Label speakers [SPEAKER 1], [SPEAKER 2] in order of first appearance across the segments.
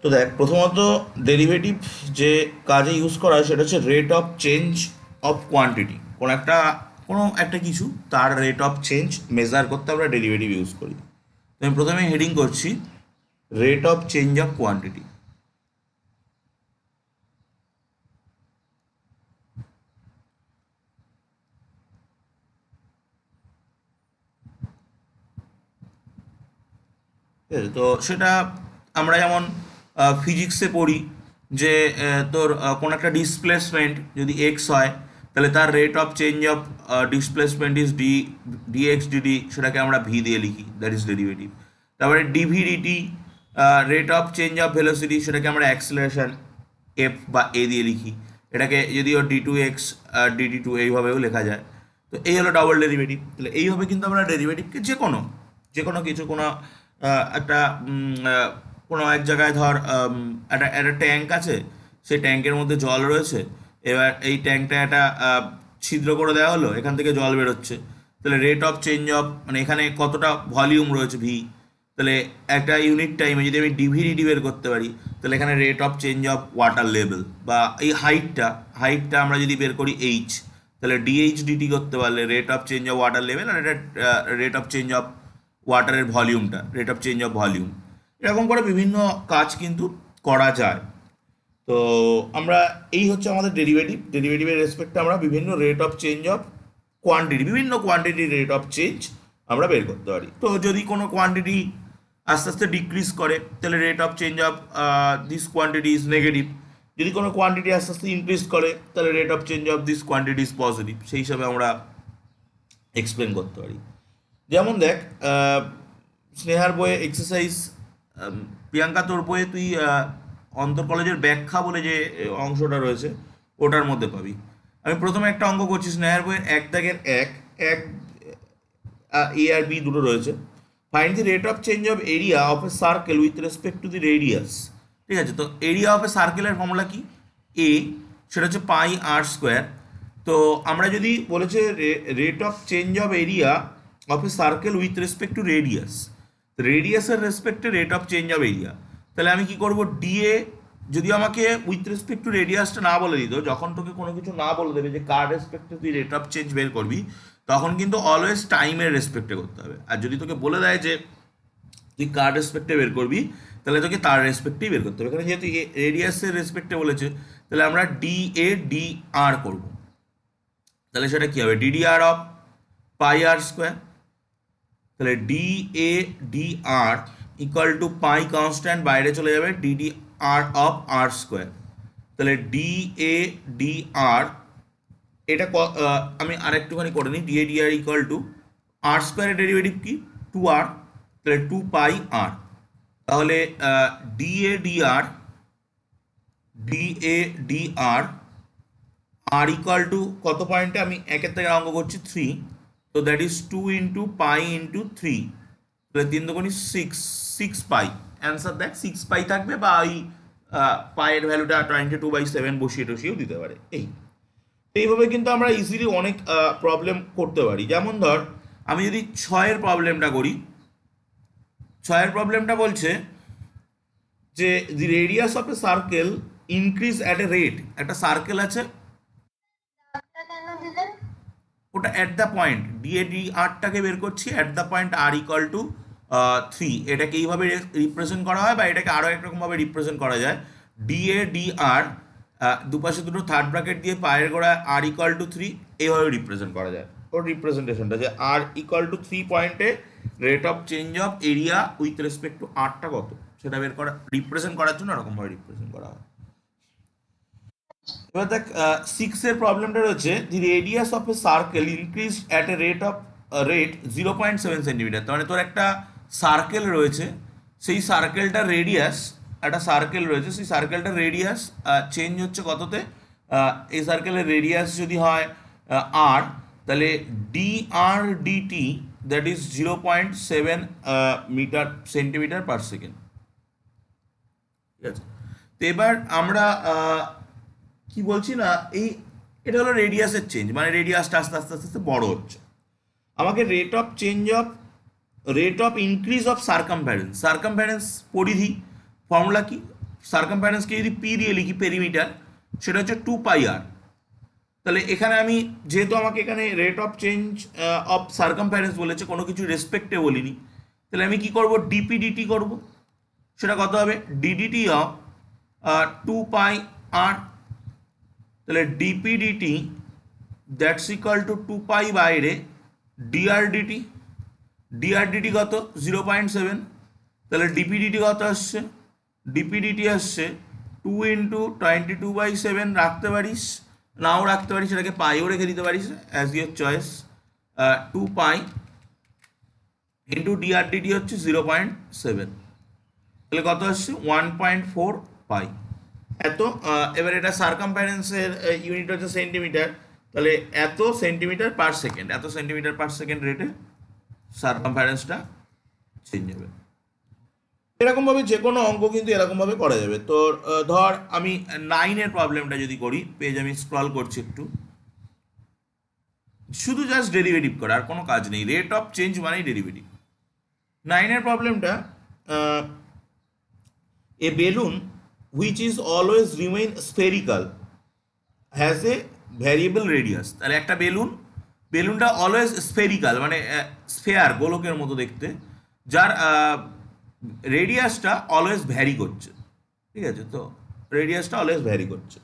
[SPEAKER 1] তো দেখ, প্রথমত ডেরিভেটিভ যে কাজে ইউজ করা হয় সেটা হচ্ছে rate of change of quantity. কোনো একটা কিছু তার রেট অফ চেঞ্জ মেজার করতে আমরা ডেরিভেটিভ ইউজ করি। তো আমি প্রথমে হেডিং করছি rate of change of quantity. ঠিক আছে, তো সেটা আমরা যেমন ফিজিক্সে পড়ি যে তোর কোনো একটা ডিসপ্লেসমেন্ট যদি এক্স হয়, তাহলে তার rate of change of displacement is dx dd, সেটাকে আমরা ভি দিয়ে লিখি, দ্যাট ইজ ডেরিভেটিভ। তারপরে dv dt, rate of change of velocity, সেটাকে আমরা অ্যাক্সিলারেশন এফ বা এ দিয়ে লিখি। এটাকে যদিও d two x dd two এইভাবেও লেখা যায়। তো এই হলো ডাবল ডেরিভেটিভ। তাহলে এইভাবে কিন্তু আমরা ডেরিভেটিভকে যে কোনো কিছু একটা কোনো এক জায়গায় ধর একটা একটা ট্যাঙ্ক আছে, সেই ট্যাঙ্কের মধ্যে জল রয়েছে। এবার এই ট্যাঙ্কটা একটা ছিদ্র করে দেওয়া হলো, এখান থেকে জল বেরোচ্ছে। তাহলে রেট অফ চেঞ্জ অফ, মানে এখানে কতটা ভলিউম রয়েছে ভি, তাহলে একটা ইউনিট টাইমে যদি আমি ডিভিডিটি বের করতে পারি, তাহলে এখানে rate of change of water level বা এই হাইটটা আমরা যদি বের করি এইচ, তাহলে ডিএইচ ডিটি করতে পারলে rate of change of water level, আর এটা রেট অফ চেঞ্জ অফ ওয়াটারের ভলিউমটা, rate of change of volume. এরকম করে বিভিন্ন কাজ কিন্তু করা যায়। তো আমরা এই হচ্ছে আমাদের ডেরিভেটিভের রেসপেক্টে আমরা বিভিন্ন rate of change of quantity, বিভিন্ন কোয়ান্টিটির রেট অফ চেঞ্জ আমরা বের করতে পারি। তো যদি কোনো কোয়ান্টিটি আস্তে আস্তে ডিক্রিজ করে, তাহলে rate of change of this quantity is negative. যদি কোনো কোয়ান্টিটি আস্তে আস্তে ইনক্রিজ করে, তাহলে rate of change of this quantity is positive. সেই হিসাবে আমরা এক্সপ্লেন করতে পারি। যেমন দেখ, স্নেহার বইয়ে এক্সারসাইজ, প্রিয়াঙ্কা তোর বইয়ে তুই অন্তর কলেজের ব্যাখ্যা বলে যে অংশটা রয়েছে ওটার মধ্যে পাবি। আমি প্রথমে একটা অঙ্ক করছি স্নেহার বইয়ের এক দাগের এক এক এ আর বি দুটো রয়েছে। Find the rate of change of area of a circle with respect to the radius. ঠিক আছে, তো এরিয়া অফ এ সার্কেলের ফর্মুলা কি? এ, সেটা হচ্ছে পাই আর স্কোয়ার। তো আমরা যদি বলেছে rate of change of area of a circle with respect to radius, রেডিয়াসের রেসপেক্টে rate of change of area, তাহলে আমি কি করব? ডিএ, যদি আমাকে উইথ রেসপেক্ট টু রেডিয়াসটা না বলে দিত, যখন তোকে কোনো কিছু না বলে দেবে যে কার রেসপেক্টে তুই রেট অফ চেঞ্জ বের করবি, তখন কিন্তু অলওয়েজ টাইমের রেসপেক্টে করতে হবে। আর যদি তোকে বলে দেয় যে তুই কার রেসপেক্টে বের করবি, তাহলে তোকে তার রেসপেক্টেই বের করতে হবে। এখানে যেহেতু রেডিয়াসের রেসপেক্টে বলেছে, তাহলে আমরা ডি এ ডি আর করবো। তাহলে সেটা কী হবে? DD R of pi R square. তাহলে D A D R equal to pi constant বাইরে চলে যাবে, DD R of R square. তাহলে ডি এ ডি আর, এটা আমি আর একটুখানি করে নিই। D A D R equal to R স্কোয়ারের ডেরিভেটিভ কি? টু আর, তাহলে টু পাই আর। তাহলে D A D r, d A D r, r equal to কত পয়েন্টে? আমি একের থেকে অঙ্ক করছি থ্রি, তো that is two into pi into three, তাহলে তিন দুগুণি সিক্স, সিক্স পাই। অ্যান্সার দেখ সিক্স পাই থাকবে, বা ওই পায়ের ভ্যালুটা 22/7 বসিয়ে টসিয়েও দিতে পারে। এইভাবে কিন্তু আমরা ইজিলি অনেক প্রবলেম করতে পারি। যেমন ধর, আমি যদি ছয়ের প্রবলেমটা করি, ছয়ের প্রবলেমটা বলছে যে the radius of a circle increase at a rate. একটা সার্কেল আছে, ওটা at the point DA D আরটাকে বের করছি at the point R equal to three. এটাকে এইভাবে রিপ্রেজেন্ট করা হয়, বা এটাকে আরও একরকমভাবে রিপ্রেজেন্ট করা যায়। ডিএ ডি আর, দুপাশে দুটো থার্ড ব্র্যাকেট দিয়ে পায়ের গোড়ায় আর ইকুয়াল টু থ্রি, এইভাবে রিপ্রেজেন্ট করা যায়। ওর রিপ্রেজেন্টেশনটা যে আর ইকুয়াল টু থ্রি পয়েন্টে rate of change of area with respect two আরটা কত, সেটা বের করা, রিপ্রেজেন্ট করার জন্য এরকমভাবে রিপ্রেজেন্ট করা হয়। এবার দেখ, সিক্সের প্রবলেমটা রয়েছে the radius of a circle increase at a rate 0.7 centimetre. তার মানে তোর একটা সার্কেল রয়েছে, সেই সার্কেলটার রেডিয়াস, একটা সার্কেল রয়েছে, সেই সার্কেলটার রেডিয়াস চেঞ্জ হচ্ছে কততে? এই সার্কেলের রেডিয়াস যদি হয় আর, তাহলে d r dt that is 0.7 metre centimetre per second. ঠিক আছে, তো এবার আমরা কি বলছি না, এটা হলো রেডিয়াসের চেঞ্জ, মানে রেডিয়াসটা আস্তে আস্তে আস্তে আস্তে বড় হচ্ছে। আমাকে rate of increase of circumference, পরিধি ফর্মুলা কি? সার্কামফারেন্সকে যদি পি দিয়ে লিখি পেরিমিটার, সেটা হচ্ছে 2πr। তাহলে এখানে আমি যেহেতু আমাকে এখানে rate of change of circumference বলেছে, কোনো কিছু রেসপেক্টে বলিনি, তাহলে আমি কি করব, ডিপি ডিটি করব। সেটা কত হবে, ডিডিটি অফ 2πr। তাহলে DP DT that's equal to 2π বাইরে ডিআর ডিটি। ডিআর ডিটি কত, 0.7। তাহলে ডিপি ডিটি কত আসছে, ডিপি ডিটি আসছে 2 ইন্টু 22/7। রাখতে পারিস, নাও রাখতে পারিস, সেটাকে পাইও রেখে দিতে পারিস, as your choice. 2π into DR DT হচ্ছে 0.7, তাহলে কত আসছে 1.4 পাই। এত এবার এটা সার্কামফারেন্সের ইউনিট হচ্ছে সেন্টিমিটার, তাহলে এত সেন্টিমিটার পার সেকেন্ড, এত সেন্টিমিটার পার সেকেন্ড রেটে সার্কামফারেন্সটা চেঞ্জ হবে। এরকমভাবে যে কোনো অঙ্ক কিন্তু এরকমভাবে করা যাবে। তো ধর আমি 9-এর প্রবলেমটা যদি করি, পেজ আমি স্ক্রল করছি একটু, শুধু জাস্ট ডেরিভেটিভ করা, আর কোনো কাজ নেই, রেট অফ চেঞ্জ মানেই ডেরিভেটিভ। 9-এর প্রবলেমটা, a balloon which is always remain spherical has a variable radius. তাহলে একটা বেলুনটা অলওয়েজ স্ফেরিক্যাল মানে স্ফেয়ার, গোলকের মতো দেখতে, যার রেডিয়াসটা অলওয়েজ ভ্যারি করছে। ঠিক আছে, তো রেডিয়াসটা অলওয়েজ ভ্যারি করছে।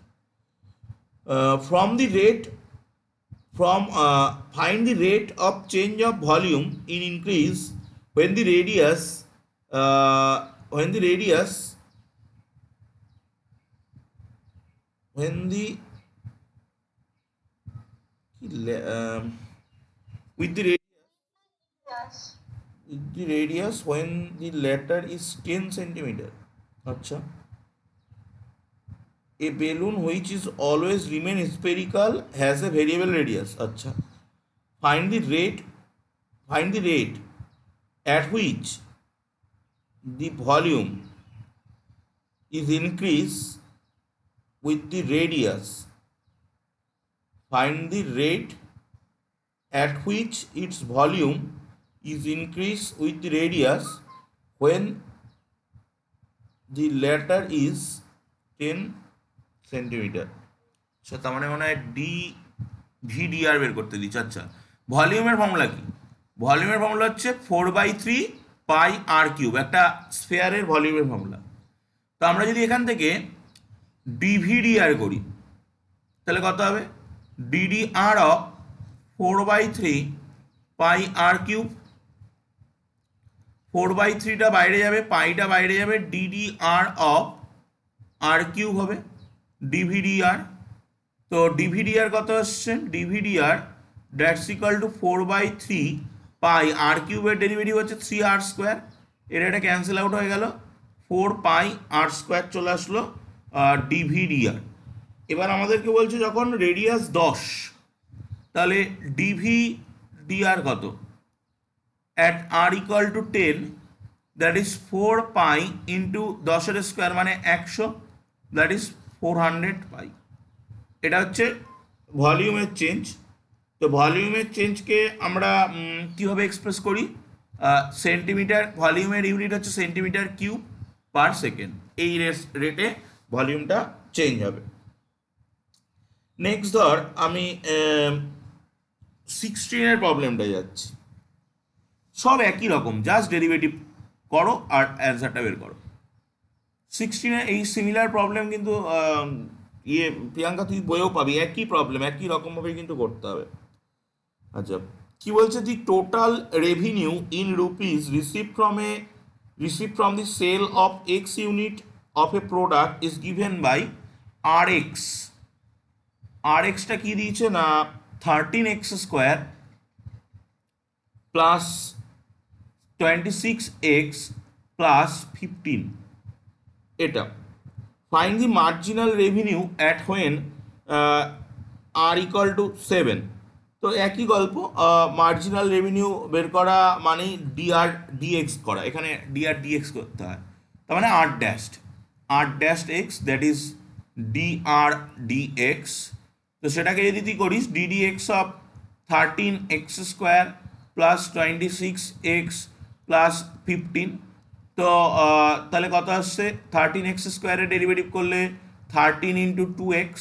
[SPEAKER 1] From the rate from find the rate of change of volume in increase when the radius uh, when the radius when the with the radius when the latter is 10 centimeter. acha, a balloon which is always remain spherical has a variable radius. acha, find the rate at which the volume is increased with the radius. Find the rate at which its volume is increased with the radius when the latter is 10 centimetre. আচ্ছা, তার মানে মনে হয় VDR বের করতে দিচ্ছি। আচ্ছা, ভলিউমের ফর্মুলা কি? ভলিউমের ফর্মুলা হচ্ছে 4/3πr³, একটা স্ফেয়ারের ভলিউমের ফর্মুলা। তো আমরা যদি এখান থেকে ডিভিডিআর করি, তাহলে কত হবে, ডিডিআর অফ 4/3πr³। 4/3টা বাইরে যাবে, পাইটা বাইরে যাবে, ডিডিআর অফ r³ হবে ডিভিডিআর। তো ডিভিডিআর কত আসছে, ডিভিডিআর দ্যাটস ইকুয়াল টু 4/3πr³ এর ডেরিভেটিভ হচ্ছে 3r²। এটা ক্যান্সেল আউট হয়ে গেল, 4πr² চলে আসলো ডিভিডিআর। এবার আমাদেরকে বলছে যখন রেডিয়াস 10, তাহলে ডিভিডিআর কত, at r equal to 10, that is 4π into 10-এর স্কোয়ার মানে 100, দ্যাট ইজ 400 পাই। এটা হচ্ছে ভলিউমের চেঞ্জ। তো ভলিউমের চেঞ্জকে আমরা কীভাবে এক্সপ্রেস করি, সেন্টিমিটার, ভলিউমের ইউনিট হচ্ছে সেন্টিমিটার কিউব পার সেকেন্ড, এই রেটে ভলিউমটা চেঞ্জ হবে। নেক্সট ধর আমি 16-এর প্রবলেমটা যাচ্ছি, সব একই রকম, জাস্ট ডেরিভেটিভ করো আর অ্যান্সারটা বের করো। 16-এর এই সিমিলার প্রবলেম কিন্তু প্রিয়াঙ্কা তুই বইয়েও পাবি, একই প্রবলেম একই রকমভাবে কিন্তু করতে হবে। আচ্ছা, কি বলছে, the total revenue in rupees receive from the sale of x unit of a product is given by RX। RX-টা কি দিয়েছে না, 13x² প্লাস 26x প্লাস 15। এটা find the marginal revenue at when r equal to 7। তো একই গল্প, marginal revenue বের করা মানেই ডিএক্স করা, এখানে ডিএক্স করতে হয়, তার মানে r dash x, that is dx. তো সেটাকে যদি তুই করিস, ddx of 13x² plus 26x plus 15, তো তাহলে কত আসছে, 13x² ডেরিভেটিভ করলে 13 × 2x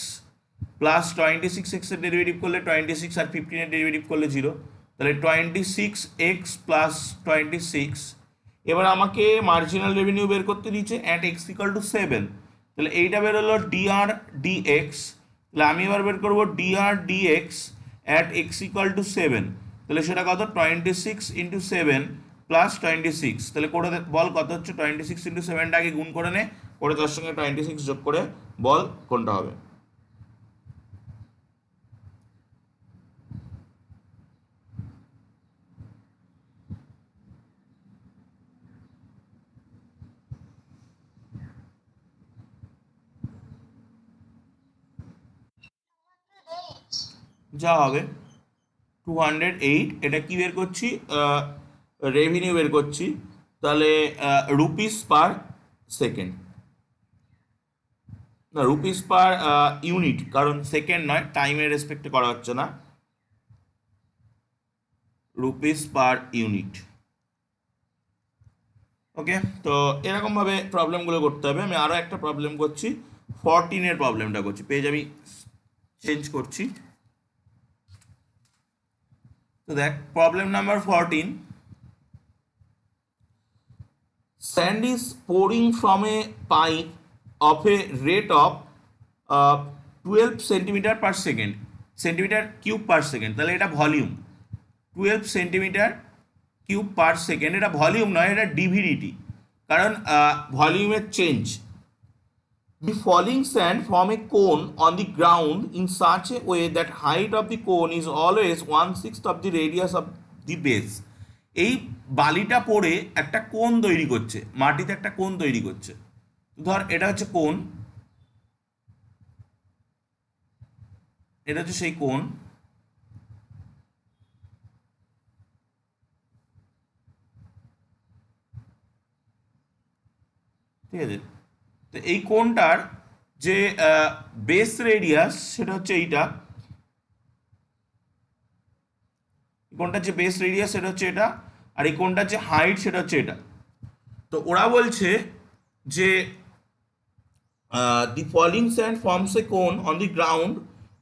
[SPEAKER 1] প্লাস 26x ডেরিভেটিভ করলে 26, আর 15 ডেরিভেটিভ করলে 0, তাহলে 26x প্লাস 26। এবার আমাকে মার্জিনাল রেভিনিউ বের করতে দিচ্ছে অ্যাট x = 7, তাহলে এইটা বের হলো dr dx। তাহলে আমি এবার বের করবো dr dx অ্যাট x = 7, তাহলে সেটা কত, 26 × 7 প্লাস 26, তাহলে করে বল কত হচ্ছে, 26 × 7 আগে গুণ করে নে, করে তার সঙ্গে 26 যোগ করে বল কোনটা হবে। যা হবে 208, এটা কি বের করছি, রেভিনিউ বের করছি, তাহলে রুপিস পার সেকেন্ড, না রুপিস পার ইউনিট, কারণ সেকেন্ড নয়, টাইমের রেসপেক্টে করা হচ্ছে না, রুপিস পার ইউনিট। ওকে, তো এরকমভাবে প্রবলেমগুলো করতে হবে। আমি আরও একটা প্রবলেম করছি, 14-এর প্রবলেমটা করছি, পেজ আমি চেঞ্জ করছি। তো দেখ problem number 14, sand is pouring from a pipe of a rate of 12 centimetre per second, centimetre cube per second, তাহলে এটা volume, 12 centimetre cube per second, এটা ভলিউম নয়, এটা ডিভিডিটি, কারণ ভলিউমের change. The falling sand form a cone on the ground in such a way that height of the cone is always 1/6 of the radius of the base. এই বালিটা পড়ে একটা কোণ তৈরি করছে, মাটিতে একটা কোণ তৈরি করছে। ধর এটা হচ্ছে কোণ, এটা হচ্ছে সেই কোণ, ঠিক আছে। তো এই কোণটার যে বেস রেডিয়াস সেটা হচ্ছে এইটা, কোণটার যে বেস রেডিয়াস সেটা হচ্ছে এটা, আর এই কোণটার যে হাইট সেটা হচ্ছে এটা। তো ওরা বলছে যে the falling sand forms a cone on the ground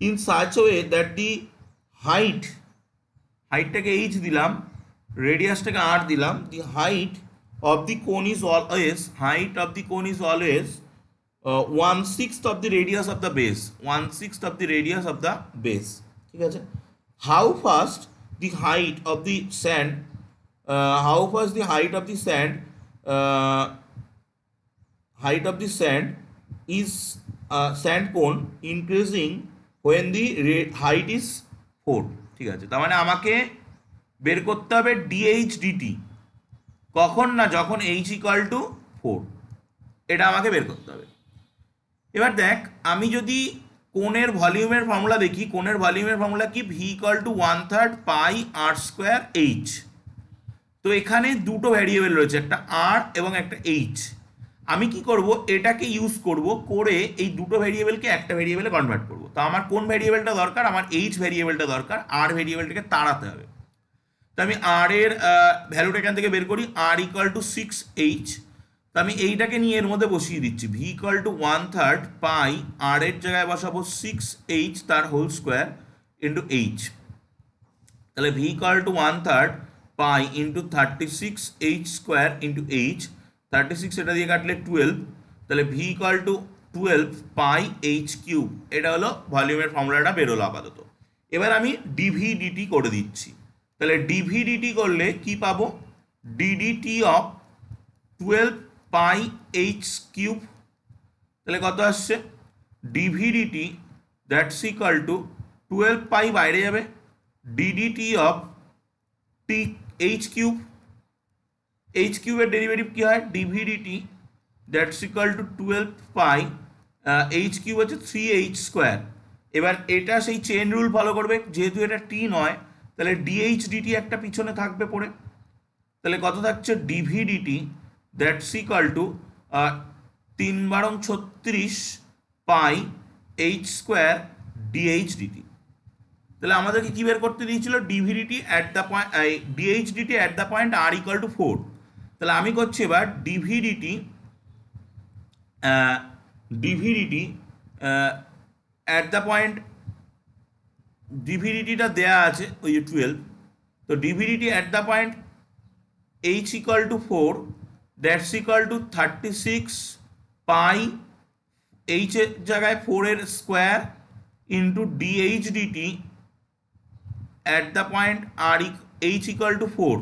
[SPEAKER 1] in such a way that the height, হাইটটাকে h দিলাম, রেডিয়াসটাকে r দিলাম, the height of the cone is always, height of the cone is always 1/6 of the radius of the base, 1/6 of the radius of the base, ঠিক আছে। How fast the height of the sand, how fast the height of the sand, height of the sand is sand cone increasing when the height is 4, ঠিক আছে। তার মানে আমাকে বের করতে হবে ডিএইচ ডিটি, কখন না যখন h = 4, এটা আমাকে বের করতে হবে। এবার দেখ আমি যদি কোণের ভলিউমের ফর্মুলা দেখি, কোণের ভলিউমের ফর্মুলা কি, v = 1/3 পাই r²h। তো এখানে দুটো ভ্যারিয়েবল রয়েছে, একটা r এবং একটা h। আমি কি করব, এটাকে ইউজ করব করে এই দুটো ভ্যারিয়েবলকে একটা ভ্যারিয়েবলে কনভার্ট করব। তো আমার কোন ভ্যারিয়েবলটা দরকার, আমার h ভ্যারিয়েবলটা দরকার, r ভ্যারিয়েবলটাকে তাড়াতে হবে। তো আমি r এর ভ্যালুটা এখান থেকে বের করি, r = 6h। তো আমি এইটাকে নিয়ে এর মধ্যে বসিয়ে দিচ্ছি, v = 1/3 পাই, r এর জায়গায় বসাবো 6h তার হোল স্কোয়ার ইন্টু h, তাহলে v = 1/3 pi into 36h² into h, 36 এটা দিয়ে কাটলে 12, তাহলে v = 12 পাই h³। এটা হলো ভলিউমের ফর্মুলাটা বেরোলো আপাতত। এবার আমি ডিভিডিটি করে দিচ্ছি, তাহলে ডিভিডিটি করলে কি পাবো, ডিডিটি অফ 12 পাই h³, তাহলে কত আসছে, ডিভিডিটি দ্যাটস ইকাল টু 12 পাই বাইরে যাবে, DDT of T h³, h³ এর ডেরিভেটিভ কি হয়, DVDT that's equal to 12 pi, h³ হচ্ছে 3h²। এবার এটা সেই চেন রুল ফলো করবে, যেহেতু এটা টি নয় তাহলে ডিএইচ ডিটি একটা পিছনে থাকবে পড়ে, তাহলে কত থাকছে, DVDT that's equal to 3×36 pi h² DH DT. তাহলে আমাদেরকে কি বের করতে দিয়েছিল, DVDT at the point, DH DT at the point r = 4। তাহলে আমি করছি এবার DVDT DVDT at the point, ডিভিডিটিটা দেয়া আছে ওই যে 12, তো DVDT at the point h equal to 4, that's equal to 36 pi h এর জায়গায় 4 এর square into dh dt at the point r h equal to 4।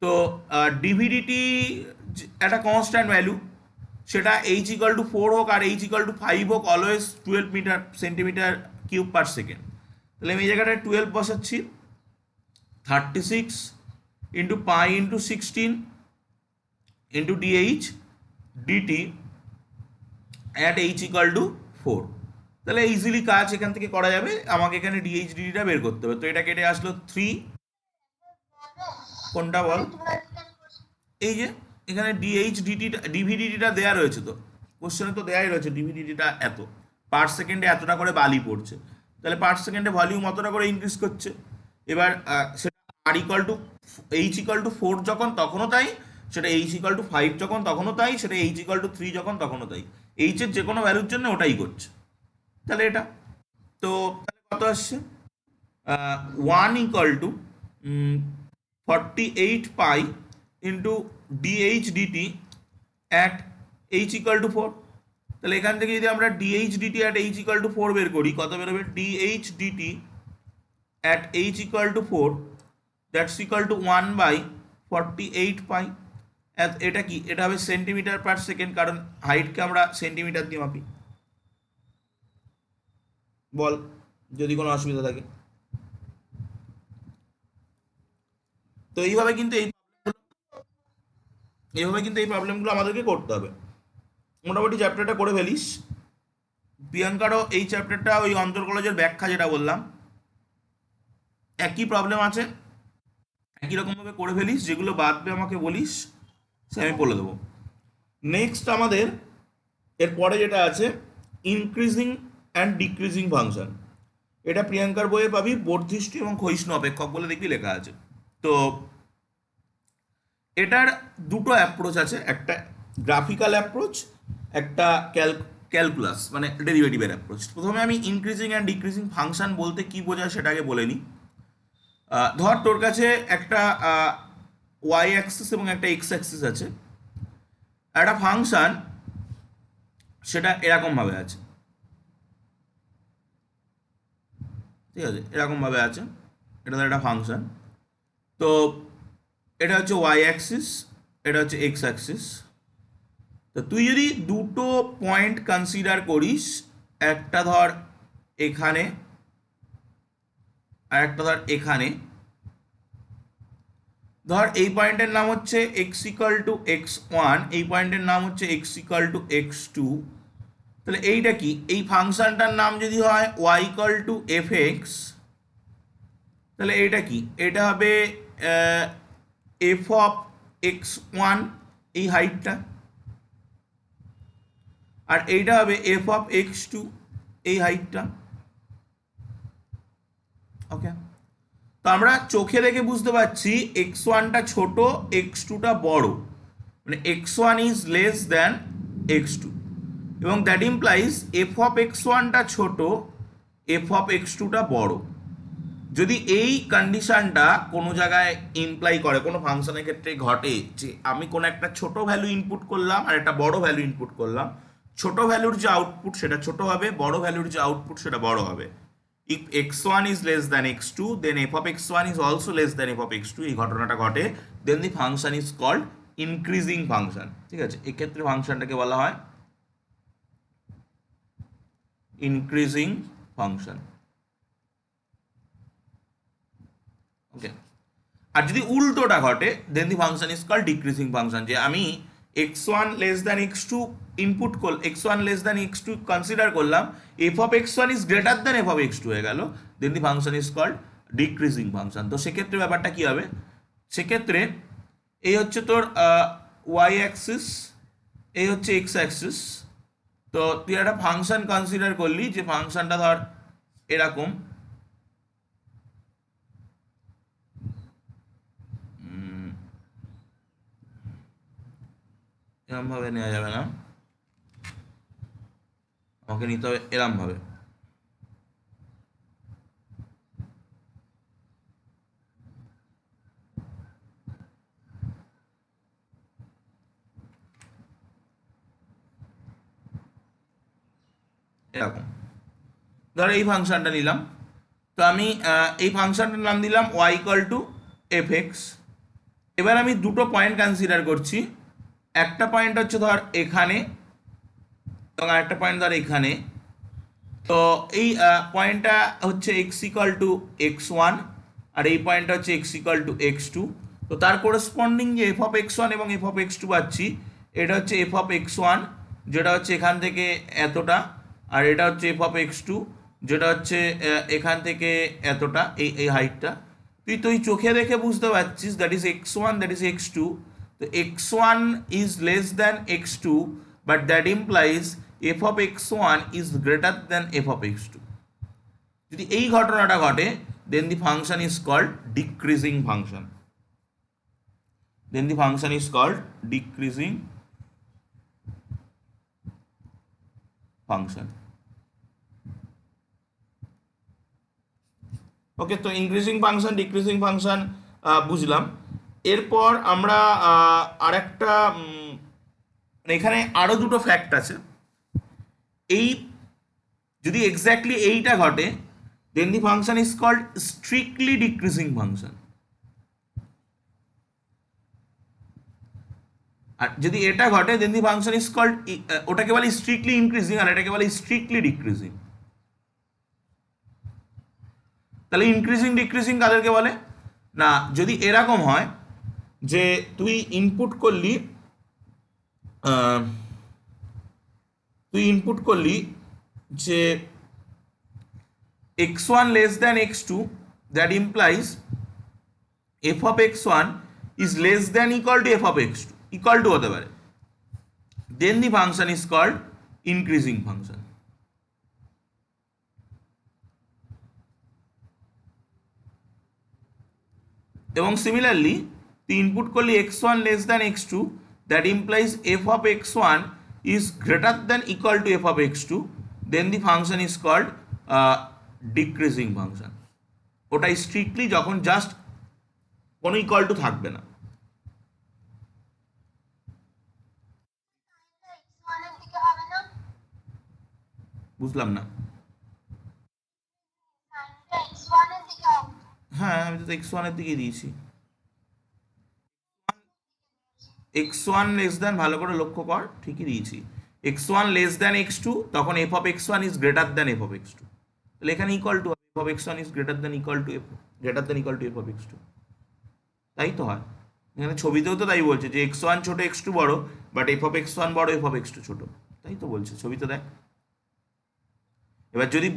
[SPEAKER 1] তো ডিভিডিটি একটা কনস্ট্যান্ট ভ্যালু, সেটা h equal to 4 হোক আর h equal to 5 হোক, always 12 metre centimetre cube per second. তাহলে আমি এই জায়গাটায় 12 বসাচ্ছি, 36 into pi into 16 into dh DT at h equal to 4। তাহলে ইজিলি কাজ এখান থেকে করা যাবে। আমাকে এখানে ডিএইচ ডিটিটা বের করতে হবে। তো এটা কেটে আসলো 3, কোনটা বল, এই যে এখানে ডিএইচ ডিটিটা ডিভিডিটিটা দেওয়া রয়েছে, তো কোশ্চেনে তো দেওয়াই রয়েছে ডিভিডিটিটা এত, পার সেকেন্ডে এতটা করে বালি পড়ছে, তাহলে পার সেকেন্ডে ভলিউম অতটা করে ইনক্রিজ করছে। এবার সেটা R equal to H equal to 4 যখন তখনও তাই, সেটা এইচ ইকাল টু 5 যখন তখনও তাই, সেটা এইচ ইকাল টু 3 যখন তখনও তাই, এইচের যে কোনো ভ্যালুর জন্য ওটাই করছে। তাহলে এটা তো তাহলে কত আসছে, 1 equal to 48 pi into dh DT at h equal to 4। তাহলে এখান থেকে যদি আমরা dh DT at h equal to 4 বের করি, কত বেরোবে, dh DT at h equal to 4, that's equal to 1/48 pi. এটা কি, এটা হবে সেন্টিমিটার পার সেকেন্ড, কারণ হাইটকে আমরা সেন্টিমিটার দিয়ে মাপি। বল যদি কোনো অসুবিধা থাকে। তো এইভাবে কিন্তু এই প্রবলেমগুলো আমাদেরকে করতে হবে। মোটামুটি চ্যাপ্টারটা করে ফেলিস। প্রিয়াঙ্কারও এই চ্যাপ্টারটা ওই অন্তর্কলজের ব্যাখ্যা যেটা বললাম একই প্রবলেম আছে, একই রকমভাবে করে ফেলিস, যেগুলো বাদবে আমাকে বলিস, সে আমি বলে দেবো। নেক্সট আমাদের এরপরে যেটা আছে ইনক্রিজিং অ্যান্ড ডিক্রিজিং ফাংশন, এটা প্রিয়াঙ্কার বইয়ে পাবি, বর্ধিষ্ণু এবং ক্ষয়িষ্ণু অপেক্ষক বলে দেখবি লেখা আছে। তো এটার দুটো অ্যাপ্রোচ আছে, একটা গ্রাফিক্যাল অ্যাপ্রোচ, একটা ক্যালকুলাস মানে ডেরিভেটিভের অ্যাপ্রোচ। প্রথমে আমি ইনক্রিজিং অ্যান্ড ডিক্রিজিং ফাংশন বলতে কি বোঝায় সেটাকে বলে নিই। ধর তোর কাছে একটা ওয়াই অ্যাক্সিস এবং একটা এক্স অ্যাক্সিস আছে, একটা ফাংশন সেটা এরকমভাবে আছে, ঠিক আছে, এরকমভাবে আছে, এটা একটা ফাংশন। তো এটা হচ্ছে ওয়াই অ্যাক্সিস, এটা হচ্ছে এক্স অ্যাক্সিস। তো তুই যদি দুটো পয়েন্ট কনসিডার করিস, একটা ধর এখানে আর একটা ধর এখানে, ধর এই পয়েন্টের নাম হচ্ছে এক্স ইকাল টু x1, এই পয়েন্টের নাম হচ্ছে এক্স ইকাল টু x2। তাহলে এইটা কি, এই ফাংশনটার নাম যদি হয় y ইকাল টু fx, তাহলে এইটা কি, এটা হবে এফ অফ x1 এই হাইটটা, আর এইটা হবে এফ অফ x2 এই হাইটটা। ওকে, তো আমরা চোখে দেখে বুঝতে পারছি x1টা ছোট, x2টা বড়, মানে x1 is less than x2, এবং দ্যাট ইমপ্লাইজ এফ অফ x1টা ছোট, এফ অফ x2টা বড়। যদি এই কন্ডিশনটা কোনো জায়গায় ইমপ্লাই করে, কোনো ফাংশনের ক্ষেত্রে ঘটে যে আমি কোনো একটা ছোট ভ্যালু ইনপুট করলাম আর একটা বড় ভ্যালু ইনপুট করলাম, ছোট ভ্যালুর যে আউটপুট সেটা ছোট হবে, বড় ভ্যালুর যে আউটপুট সেটা বড় হবে। if x1 is less than x2 then f of x1 is also less than f of x2, এই ঘটনাটা ঘটে, then the function is called increasing function। ঠিক আছে, এক্ষেত্রে ফাংশনটাকে বলা হয় increasing function। ওকে, আর যদি উল্টোটা ঘটে then the function is called decreasing function, যে আমি x1 less than x2 input করলাম, x1 less than x2 consider করলাম, f of x1 is greater than f of x2 হয়ে গেল, then the function is called decreasing function। তো সেক্ষেত্রে ব্যাপারটা কি হবে, সেক্ষেত্রে এই হচ্ছে তোর y অ্যাক্সিস, এই হচ্ছে x অ্যাক্সিস। তো তুই একটা ফাংশন কনসিডার করলি, যে ফাংশনটা ধর এরকম, এরম ভাবে নেওয়া যাবে না, আমাকে নিতে হবে এরম ভাবে। এরকম ধর এই ফাংশনটা নিলাম, তো আমি এই ফাংশনটার নাম দিলাম y equal to f x. এবার আমি দুটো পয়েন্ট কনসিডার করছি, একটা পয়েন্ট হচ্ছে ধর এখানে এবং আরেকটা পয়েন্ট ধর এখানে। তো এই পয়েন্টটা হচ্ছে X equal to x one, আর এই পয়েন্টটা হচ্ছে X equal to x two. তো তার কোরেসপন্ডিং যে এফ অফ এক্স ওয়ান এবং এফ অফ এক্স টু পাচ্ছি, এটা হচ্ছে এফ অফ এক্স ওয়ান যেটা হচ্ছে এখান থেকে এতটা, আর এটা হচ্ছে এফ অফ এক্স টু যেটা হচ্ছে এখান থেকে এতটা, এই এই হাইটটা। তুই চোখে দেখে বুঝতে পারছিস that is X one, that is X two. তো X one is less than x two, but that implies F of x one is greater than F of x two. যদি এই ঘটনাটা ঘটে, then the function is called decreasing function. Then the function is called decreasing function. Okay, তো increasing function, decreasing function বুঝলাম। এরপর আমরা আরেকটা এখানে আরো দুটো ফ্যাক্ট আছে। এই যদি এক্স্যাক্টলি এইটা ঘটে, then the function is called strictly decreasing function. আর যদি এটা ঘটে, then the function is called, ওটাকে বলে স্ট্রিক্টলি ইনক্রিজিং আর এটাকে বলে স্ট্রিক্টলি ডিক্রিজিং। তাহলে ইনক্রিজিং ডিক্রিজিং কাদেরকে বলে? না, যদি এরকম হয় যে তুই ইনপুট করলি, যে x1 less than x2, that implies f of x1 is less than equal to f of x2, equal to হতে পারে, then the function is called increasing function. এবং সিমিলারলি তুই ইনপুট করলি x1 less than x2, that implies f of x1 is greater than equal to f of x2, then the function is called decreasing function. ওটা strictly যখন just কোনো equal to থাকবে না। বুঝলাম না। হ্যাঁ, আমি তো এক্স ওয়ানের দিকে দিয়েছি। এক্স ওয়ান লেস দ্যান, ভালো করে লক্ষ্য কর, ঠিকই দিয়েছি। X one less than x two, তখন F of x one is greater than F of x two. তাহলে এখানে equal to F of x one is greater than equal to F of x two. তাই তো হয় এখানে ছবিতেও তো তাই বলছে যে এক্স ওয়ান ছোটো এক্স টু বড়ো, but F of x one বড়ো এফ অফ এক্স টু ছোটো। তাই তো বলছে, ছবিতে দেখ। এবার যদি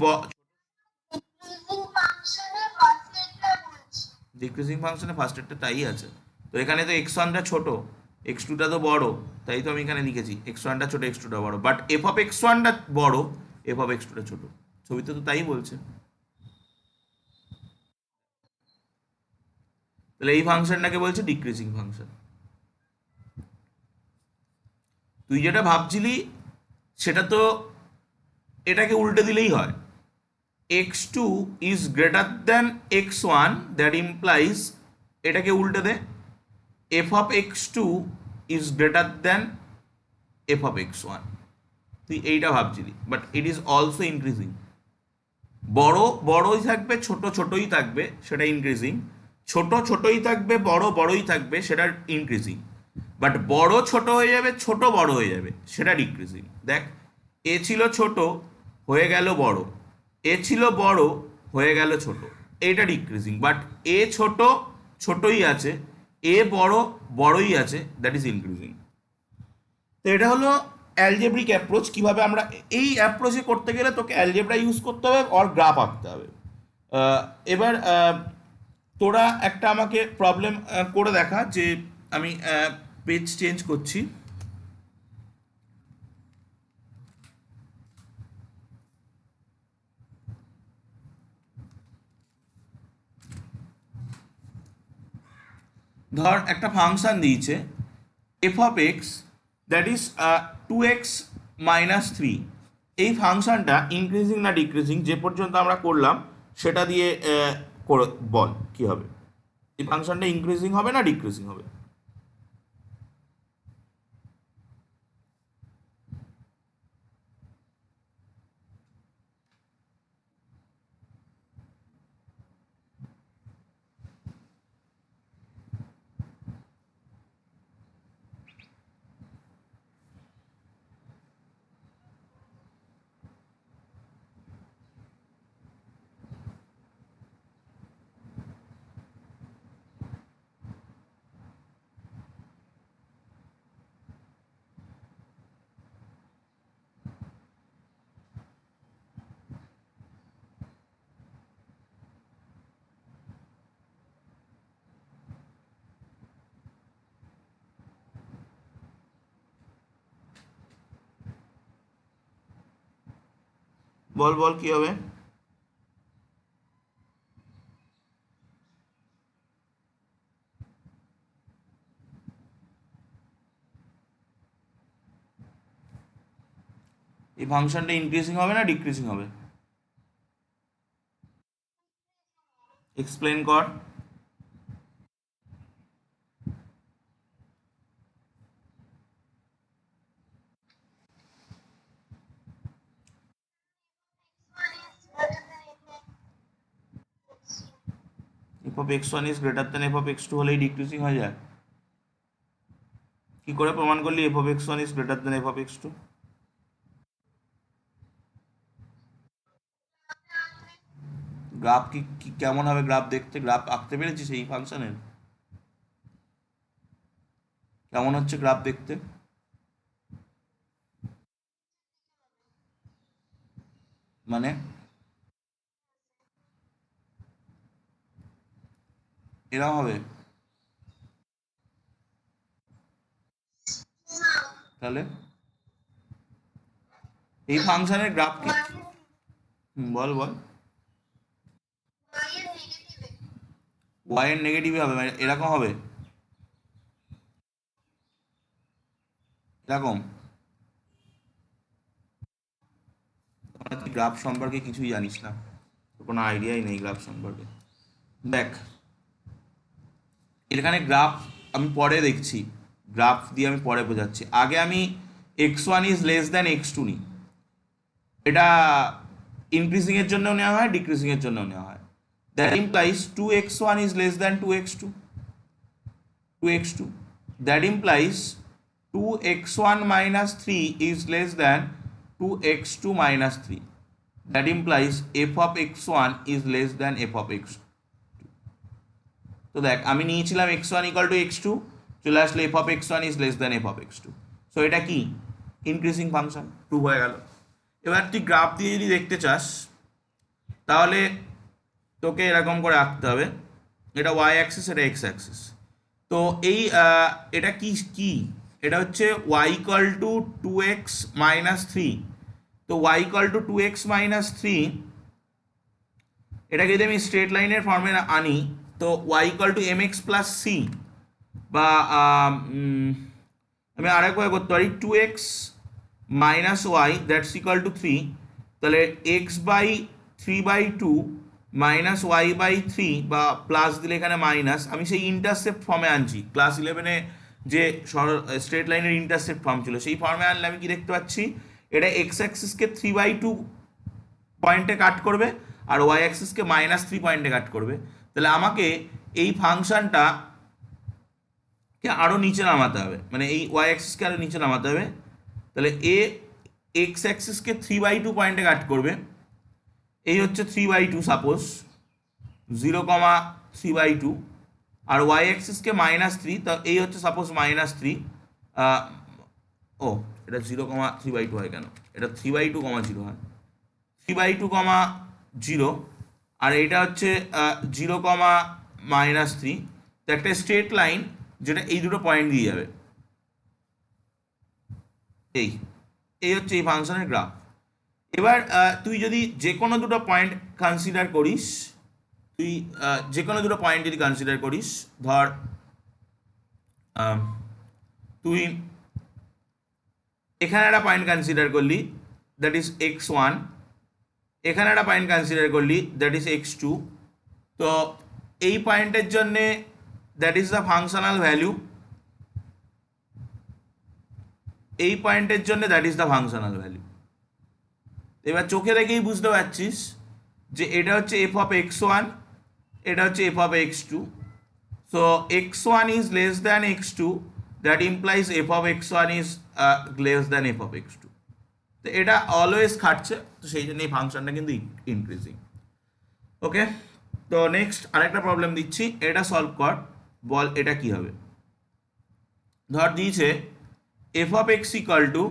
[SPEAKER 1] ডিক্রিজিং ফাংশনে ফার্স্ট এডটা তাই আছে, তো এখানে তো এক্স ওয়ানটা ছোটো, এক্স টুটা তো বড়, তাই তো আমি এখানে লিখেছি এক্স ওয়ানটা ছোটো এক্স টুটা বড়, বাট এফ অফ এক্স ওয়ানটা বড়, এফ অফ এক্স টুটা ছোটো। ছবিতে তো তাই বলছে। তাহলে এই ফাংশনটাকে বলছে ডিক্রিজিং ফাংশন। তুই যেটা ভাবছিলি সেটা তো এটাকে উল্টে দিলেই হয়। x2 is greater than x1, that implies, এটাকে উল্টে দে, f of x2 is greater than f of x1। তুই এইটা ভাবছিলি, but it is also increasing. বড় বড়ই থাকবে, ছোট ছোটই থাকবে, সেটা ইনক্রিজিং। ছোট ছোটই থাকবে, বড় বড়ই থাকবে, সেটা ইনক্রিজিং। বাট বড় ছোট হয়ে যাবে, ছোট বড় হয়ে যাবে, সেটা ডিক্রিজিং। দেখ, এ ছিল ছোট হয়ে গেল বড়, এ ছিল বড় হয়ে গেল ছোট, এইটা ডিক্রিজিং। বাট এ ছোট ছোটই আছে, এ বড় বড়ই আছে, দ্যাট ইজ ইনক্রিজিং। তো এটা হলো অ্যালজেব্রিক অ্যাপ্রোচ। কীভাবে আমরা এই অ্যাপ্রোচে করতে গেলে তোকে অ্যালজেব্রা ইউজ করতে হবে, আর গ্রাফ আঁকতে হবে। এবার তোরা একটা আমাকে প্রবলেম করে দেখা, যে আমি পেজ চেঞ্জ করছি। ধর একটা ফাংশন দিয়েছে F of x that is 2x minus three. এই ফাংশনটা ইনক্রিজিং না ডিক্রিজিং যে পর্যন্ত আমরা করলাম সেটা দিয়ে বল কি হবে, এই ফাংশনটা ইনক্রিজিং হবে না ডিক্রিজিং হবে? বল বল কি হবে? এই ফাংশনটা ইনক্রিজিং হবে না ডিক্রিজিং হবে? এক্সপ্লেন কর। F of x one is greater than f of x two হলেই ডিক্রিজিং হয়ে যায়? কি করে প্রমাণ করলি f of x one is greater than f of x two? Graph কি কেমন হবে গ্রাফ দেখতে? গ্রাফ আঁকতে পেরেছিস এই ফাংশনের? কেমন হচ্ছে গ্রাফ দেখতে? মানে এরকম হবে? তাহলে এই ফাংশনের গ্রাফ কি? বল বল। ওয়াই এর নেগেটিভ হবে মানে এরকম হবে, এরকম। তুই গ্রাফ সম্পর্কে কিছুই জানিস না, তোর কোনো আইডিয়াই নেই গ্রাফ সম্পর্কে। দেখ এখানে গ্রাফ আমি পরে দেখছি, গ্রাফ দিয়ে আমি পরে বোঝাচ্ছি। আগে আমি x one is less than x two নিই। এটা ইনক্রিজিং এর জন্য নেওয়া হয়, ডিক্রিজিং এর জন্য নেওয়া হয়। That implies two x one is less than two x two, two x two. That implies two x one minus three is less than two x two minus three. That implies F of x one is less than F of x. তো দেখ আমি নিয়েছিলাম x one equal to x two, চলে আসলে f of x one is less than F of x two. So এটা কি increasing function, prove হয়ে গেল। এবার তুই গ্রাফ দিয়ে যদি দেখতে চাস তাহলে তোকে এরকম করে আঁকতে হবে, এটা ওয়াই অ্যাক্সিস, এটা এক্স অ্যাক্সিস। তো এই এটা কি কি এটা হচ্ছে y equal to two x minus three. তো y equal to two x minus three, এটাকে যদি আমি স্ট্রেট লাইনের ফর্মে আনি তো y equal to m x plus c, বা আমি আরেক ওয়ে করতে পারি two x minus y that's equal to three. তাহলে x by three by two minus y by three, বা প্লাস দিলে এখানে মাইনাস, আমি সেই ইন্টারসেপ্ট ফর্মে আনছি। ক্লাস ইলেভেনে যে স্ট্রেট লাইনের ইন্টারসেপ্ট ফর্ম ছিল সেই ফর্মে আনলে আমি কি দেখতে পাচ্ছি, এটা এক্স অ্যাক্সিসকে থ্রি বাই টু পয়েন্টে কাট করবে আর ওয়াই অ্যাক্সিসকে মাইনাস থ্রি পয়েন্টে কাট করবে। তাহলে আমাকে এই ফাংশনটা কে আরও নিচে নামাতে হবে, মানে এই ওয়াই অ্যাক্সিসকে আরও নিচে নামাতে হবে। তাহলে এ এক্স অ্যাক্সিসকে থ্রি বাই টু পয়েন্টে কাট করবে, এই হচ্ছে three by two suppose, zero comma three by two. আর ওয়াই অ্যাক্সিসকে মাইনাস থ্রি, তো এই হচ্ছে সাপোজ মাইনাস থ্রি। ও এটা zero comma three by two হয় কেন, এটা three by two comma zero হয়, three by two comma zero. আর এইটা হচ্ছে জিরো কমা মাইনাস থ্রি। তো একটা স্ট্রেট লাইন যেটা এই দুটো পয়েন্ট দিয়ে যাবে, এই এই হচ্ছে এই ফাংশনের গ্রাফ। এবার তুই যদি যে কোনো দুটো পয়েন্ট কনসিডার করিস, তুই যে কোনো দুটো পয়েন্ট যদি কনসিডার করিস, ধর তুই এখানে একটা পয়েন্ট কনসিডার করলি, দ্যাট ইজ x1, এখানে একটা পয়েন্ট কনসিডার করলি, দ্যাট ইজ x2। তো এই পয়েন্টের জন্যে that is the functional value, এই পয়েন্টের জন্য that is the functional value. এবার চোখে দেখেই বুঝতে পারছিস যে এটা হচ্ছে এফ অফ x1, এটা হচ্ছে F of x2। So x1 is less than x2, that implies F of x1 is less than F of x2। তো এটা অলওয়েজ খাটছে, তো সেই জন্য এই ফাংশনটা কিন্তু ইনক্রিজিং। ওকে, তো নেক্সট আরেকটা প্রবলেম দিচ্ছি, এটা সলভ কর, বল এটা কি হবে। ধর দিয়েছে F of x equal two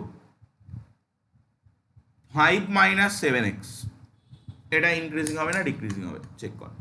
[SPEAKER 1] 5 minus 7x, এটা ইনক্রিজিং হবে না ডিক্রিজিং হবে, চেক কর।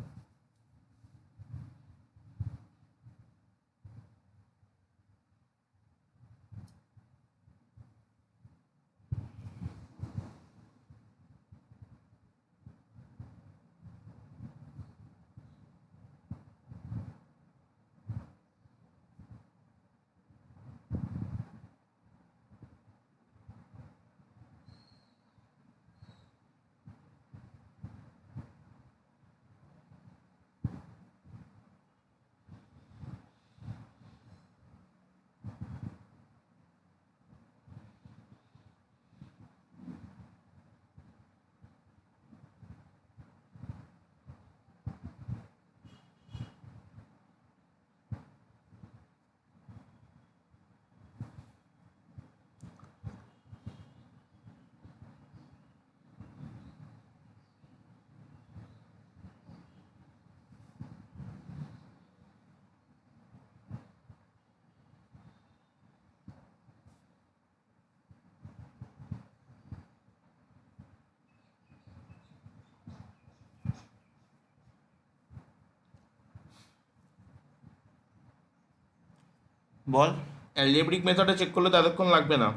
[SPEAKER 1] বল, অ্যালজেব্রিক মেথডে চেক করলে তো এতক্ষণ লাগবে না।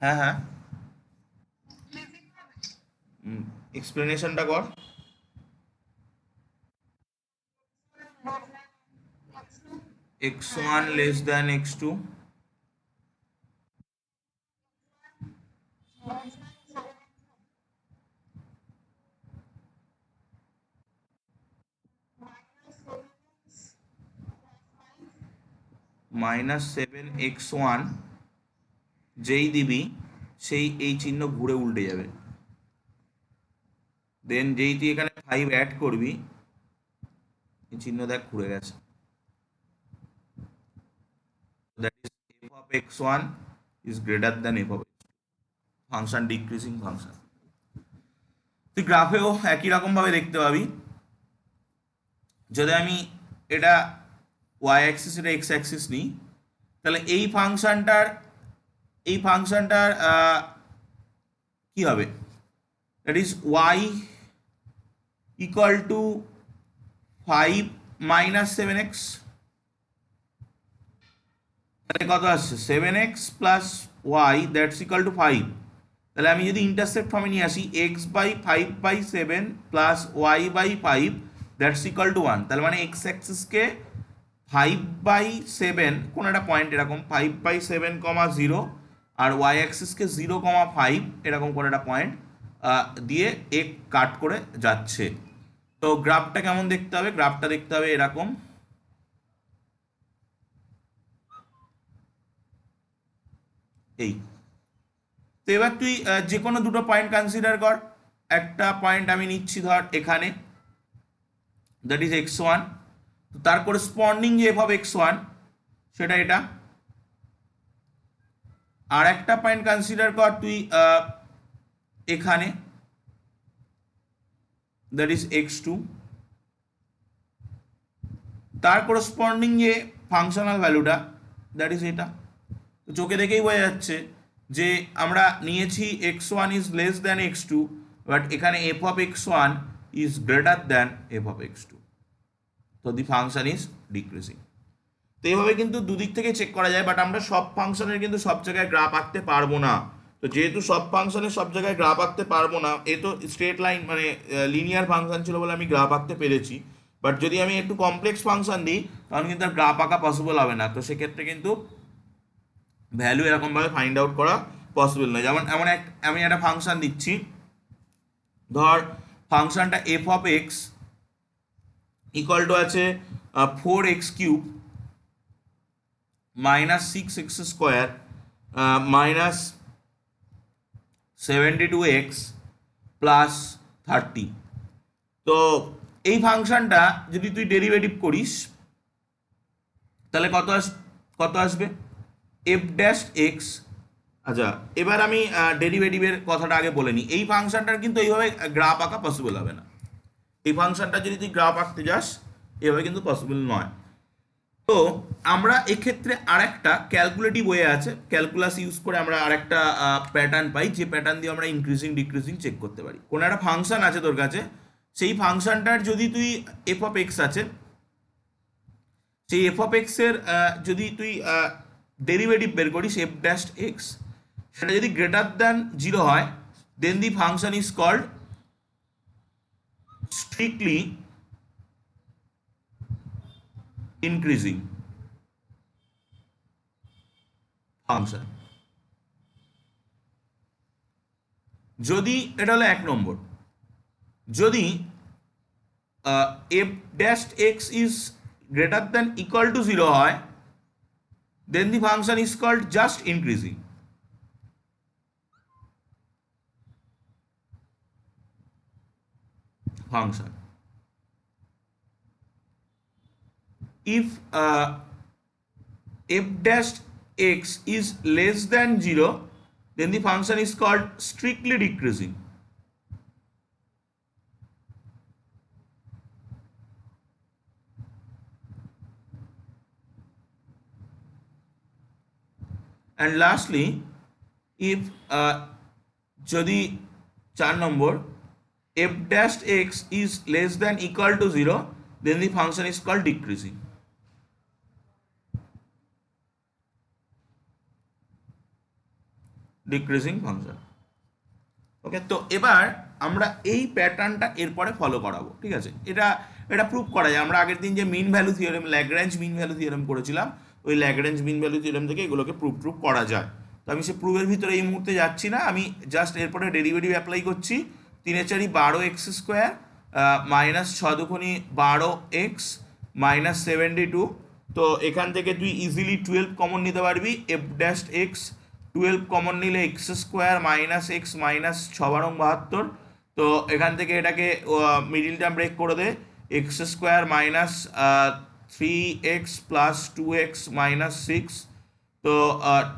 [SPEAKER 1] হ্যাঁ হ্যাঁ, এক্সপ্লেনেশনটা কর। x1 less than x2, minus 7x1, যেই দিবি সেই এই চিহ্ন ঘুরে উল্টে যাবে। দেন যেই তুই এখানে 5 অ্যাড করবি, এই চিহ্ন দেখ ঘুরে গেছে, that is F of x1 is greater than F of x2, function decreasing function. তুই গ্রাফেও একই রকম ভাবে দেখতে পাবি। যদি আমি এটা ওয়াই অ্যাক্সিস, এটা এক্স অ্যাক্সিস নিই, তাহলে এই ফাংশনটার কি হবে, that is y equal to 5 minus 7x, তাহলে কত আসছে 7x plus y that's equal to 5। তাহলে আমি যদি ইন্টারসেপ্ট ফর্মে নিয়ে আসি x by 5/7 plus y by 5 that's equal to 1, তাহলে মানে এক্স অ্যাক্সিসকে 5/7 কোনো একটা পয়েন্ট এরকম 5/7, 0, আর ওয়াই অ্যাক্সিসকে 0,5 এরকম করে একটা পয়েন্ট দিয়ে এক কাট করে যাচ্ছে। তো গ্রাফটা কেমন দেখতে হবে, গ্রাফটা দেখতে হবে এরকম। এই তো এবার তুই যে কোনো দুটো পয়েন্ট কনসিডার কর। একটা পয়েন্ট আমি নিচ্ছি ধর এখানে, দ্যাট ইজ x1, তো তার করেসপন্ডিং যে এফ অফ x1 সেটা এটা। আর একটা পয়েন্ট কনসিডার কর তুই এখানে, দ্যাট ইজ x2, তার করেসপন্ডিং যে ফাংশনাল ভ্যালুটা দ্যাট ইজ এটা। তো চোখে দেখেই বোঝা যাচ্ছে যে আমরা নিয়েছি x1 is less than x2, but এখানে f of x1 is greater than F of x2, তো দি ফাংশন ইজ ডিক্রিজিং। তো এইভাবে কিন্তু দুদিক থেকে চেক করা যায়, বাট আমরা সব ফাংশনের কিন্তু সব জায়গায় গ্রাফ আঁকতে পারবো না। তো যেহেতু সব ফাংশনের সব জায়গায় গ্রাফ আঁকতে পারবো না, এ তো স্ট্রেট লাইন মানে লিনিয়ার ফাংশন ছিল বলে আমি গ্রাফ আঁকতে পেরেছি, বাট যদি আমি একটু কমপ্লেক্স ফাংশন দিই তখন কিন্তু আর গ্রাফ আঁকা পসিবল হবে না। তো সেক্ষেত্রে কিন্তু ভ্যালু এরকমভাবে ফাইন্ড আউট করা পসিবল নয়। যেমন আমি একটা ফাংশন দিচ্ছি, ধর ফাংশনটা F of x equal two আছে 4x³ minus 6x² minus 72x plus 30। তো এই ফাংশনটা যদি তুই ডেরিভেটিভ করিস তাহলে কত আসবে এফ ড্যাশ এক্স। আচ্ছা, এবার আমি ডেরিভেটিভের কথাটা আগে বলে নিই। এই ফাংশনটার কিন্তু এইভাবে গ্রাফ আঁকা পসিবল হবে না। এই ফাংশনটা যদি তুই গ্রাফ আঁকতে যাস এভাবে কিন্তু পসিবল নয়। তো আমরা এক্ষেত্রে আরেকটা ক্যালকুলেটিভ ওয়ে আছে, ক্যালকুলাস ইউজ করে আমরা আরেকটা প্যাটার্ন পাই, যে প্যাটার্ন দিয়ে আমরা ইনক্রিজিং ডিক্রিজিং চেক করতে পারি। কোনো একটা ফাংশন আছে তোর কাছে, সেই ফাংশনটার যদি তুই এফ অফ এক্স আছে, সেই এফ অফ এক্সের যদি তুই ডেরিভেটিভ বের করিস এফ ড্যাশ এক্স, সেটা যদি গ্রেটার দ্যান 0 হয় then the function is called strictly increasing function. যদি এটা হলো 1 নম্বর, যদি f dash x is greater than equal to 0 হয় then the function is called just increasing function. If f dash x is less than 0 then the function is called strictly decreasing. And lastly, if যদি 4 নম্বর f dash x is less than equal to 0 then the function is called decreasing. Decreasing function. Okay, তো এবার আমরা এই প্যাটার্নটা এরপরে follow করাবো, ঠিক আছে? এটা প্রুভ করা যায়। আমরা আগের দিন যে mean value theorem, Lagrange mean value theorem করেছিলাম, ওই ল্যাগ্রেঞ্জ মিন ভ্যালু থিওরেম থেকে এগুলোকে প্রুভ করা যায়। তো আমি সে প্রুভের ভিতরে এই মুহূর্তে যাচ্ছি না, আমি জাস্ট এরপরে ডেরিভেটিভ অ্যাপ্লাই করছি। 3 × 4 = 12x² মাইনাস 6 × 2 = 12x মাইনাস 72। তো এখান থেকে তুই ইজিলি 12 কমন নিতে পারবি। এফ ড্যাশ এক্স 12 কমন নিলে x² মাইনাস এক্স মাইনাস 6 × 72। তো এখান থেকে এটাকে মিডিল টার্ম ব্রেক করে দে, x² minus 3x plus 2x minus 6। তো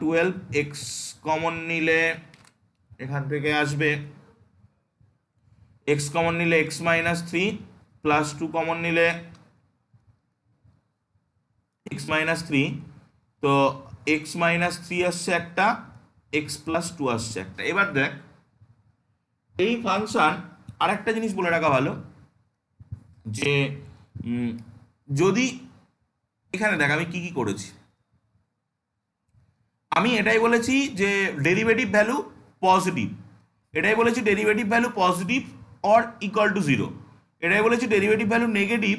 [SPEAKER 1] 12x কমন নিলে এখান থেকে আসবে x কমন নিলে x মাইনাস 3 প্লাস 2 কমন নিলে x মাইনাস 3। তো x মাইনাস 3 আসছে একটা, x প্লাস 2 আসছে একটা। এবার দেখ এই ফাংশন, আরেকটা জিনিস বলে রাখা ভালো যে যদি এখানে দেখ আমি কি করেছি, আমি এটাই বলেছি যে ডেরিভেটিভ ভ্যালু পজিটিভ, এটাই বলেছি derivative value positive or equal to 0, এটাই বলেছি ডেরিভেটিভ ভ্যালু নেগেটিভ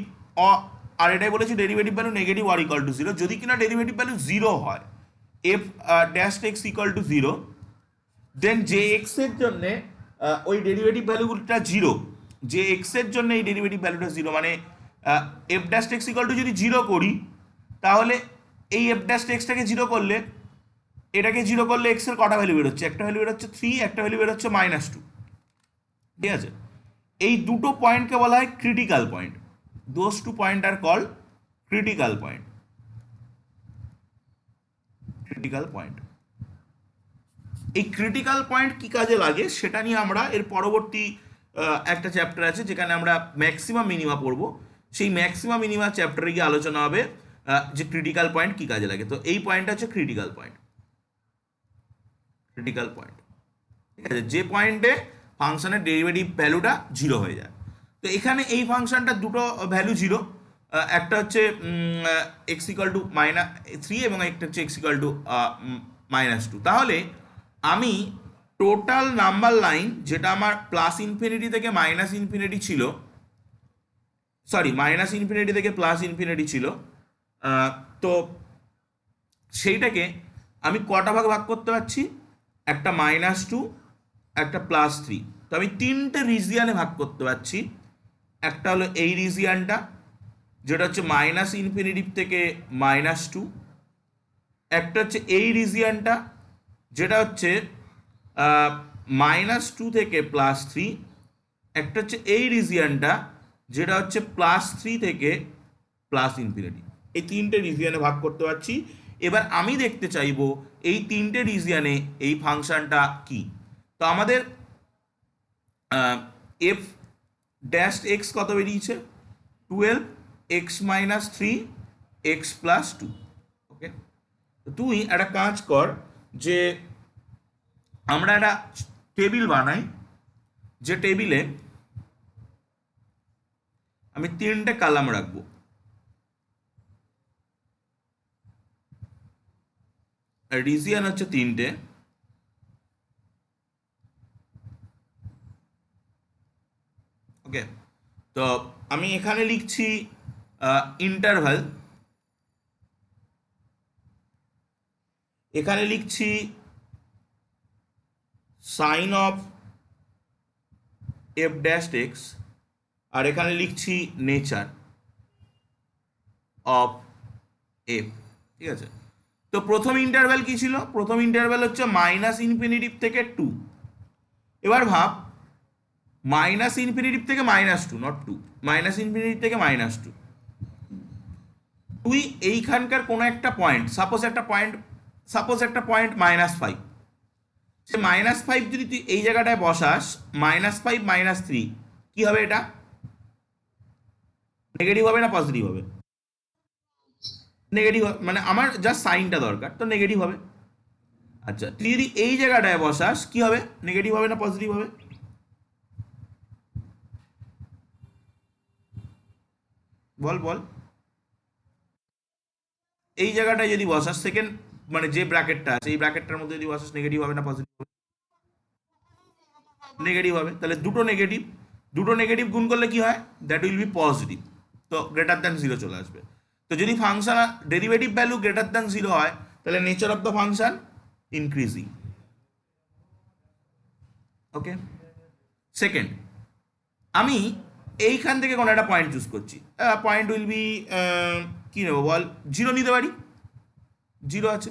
[SPEAKER 1] আর এটাই বলেছি derivative value negative or equal to 0। যদি কিনা ডেরিভেটিভ ভ্যালু 0 হয়, F dash x equal to 0, দেন যে এক্স এর জন্য ওই ডেরিভেটিভ ভ্যালুটা 0, যে এক্স এর জন্য এই ডেরিভেটিভ ভ্যালুটা 0, মানে F dash x equal two যদি 0 করি তাহলে এই এফ ড্যাশ এক্সটাকে 0 করলে, এটাকে 0 করলে এক্স এর কটা ভ্যালু বেরোচ্ছে? একটা ভ্যালু বেরোচ্ছে 3, একটা ভ্যালু বেরোচ্ছে -2, ঠিক আছে? এই দুটো পয়েন্টকে বলা হয় critical point. Those two point are called critical point. Critical point, এই ক্রিটিক্যাল পয়েন্ট কি কাজে লাগে সেটা নিয়ে আমরা এর পরবর্তী একটা চ্যাপ্টার আছে যেখানে আমরা ম্যাক্সিমাম মিনিমা পড়বো। সেই ম্যাক্সিমাম মিনিমা চ্যাপ্টারে গিয়ে আলোচনা হবে যে ক্রিটিক্যাল পয়েন্ট কি কাজে লাগে। তো এই পয়েন্টটা হচ্ছে ক্রিটিক্যাল পয়েন্ট। ক্রিটিক্যাল পয়েন্ট, ঠিক আছে, যে পয়েন্টে ফাংশনের ডেরিভেটিভ ভ্যালুটা 0 হয়ে যায়। তো এখানে এই ফাংশনটা দুটো ভ্যালু 0, একটা হচ্ছে এক্স ইকুয়াল টু -3 এবং একটা হচ্ছে এক্স ইকুয়াল টু -2। তাহলে আমি টোটাল নাম্বার লাইন যেটা আমার প্লাস ইনফিনিটি থেকে মাইনাস ইনফিনিটি ছিল, সরি মাইনাস ইনফিনিটি থেকে প্লাস ইনফিনিটি ছিল, তো সেইটাকে আমি কটা ভাগ ভাগ করতে পারছি, একটা -2, একটা +3। তো আমি তিনটে রিজিয়ানে ভাগ করতে পারছি। একটা হলো এই রিজিয়ানটা যেটা হচ্ছে মাইনাস ইনফিনিটি থেকে -2, একটা হচ্ছে এই রিজিয়ানটা যেটা হচ্ছে -2 থেকে +3, একটা হচ্ছে এই রিজিয়ানটা যেটা হচ্ছে +3 থেকে প্লাস ইনফিনিটি। এই তিনটে রিজিয়ানে ভাগ করতে পারছি। এবার আমি দেখতে চাইবো এই তিনটে রিজিয়ানে এই ফাংশনটা কি। তো আমাদের এফ ড্যাশ এক্স কত বেরিয়েছে, 12x-3 x+2। ওকে, তো তুই একটা কাজ কর যে আমরা একটা টেবিল বানাই, যে টেবিলে আমি তিনটে কলাম রাখবো। রিজিয়ান হচ্ছে তিনটে। ওকে, তো আমি এখানে লিখছি ইন্টারভাল, এখানে লিখছি sign of f dash x, আর এখানে লিখছি নেচার অফ এফ। ঠিক আছে, তো প্রথম ইন্টারভ্যাল কি ছিল, প্রথম ইন্টারভ্যাল হচ্ছে -∞ থেকে 2। এবার ভাব -∞ থেকে -2, নট 2, -∞ থেকে -2। তুই এইখানকার কোনো একটা পয়েন্ট, সাপোজ একটা পয়েন্ট -5, সে -5 যদি তুই এই জায়গাটায় বসাস, -5 -3 কি হবে, এটা নেগেটিভ হবে না পজিটিভ হবে? নেগেটিভ, মানে আমার জাস্ট সাইনটা দরকার, তো নেগেটিভ হবে। আচ্ছা, তুই যদি এই জায়গাটায় বসাস কি হবে, নেগেটিভ হবে না পজিটিভ হবে? বল বল, এই জায়গাটায় যদি বসাস, সেকেন্ড মানে যে ব্র্যাকেটটা আছে এই ব্র্যাকেটটার মধ্যে যদি বসাস, নেগেটিভ হবে না পজিটিভ হবে? নেগেটিভ হবে। তাহলে দুটো নেগেটিভ গুণ করলে কি হয়, দ্যাট উইল বি পজিটিভ, তো গ্রেটার দ্যান 0 চলে আসবে। তো যদি function derivative value greater than 0 হয়, তাহলে nature of the function increasing. Okay, second, আমি এইখান থেকে কোনো একটা পয়েন্ট চুজ করছি, পয়েন্ট উইল বি কী নেবো বল, 0 নিতে পারি, 0 আছে।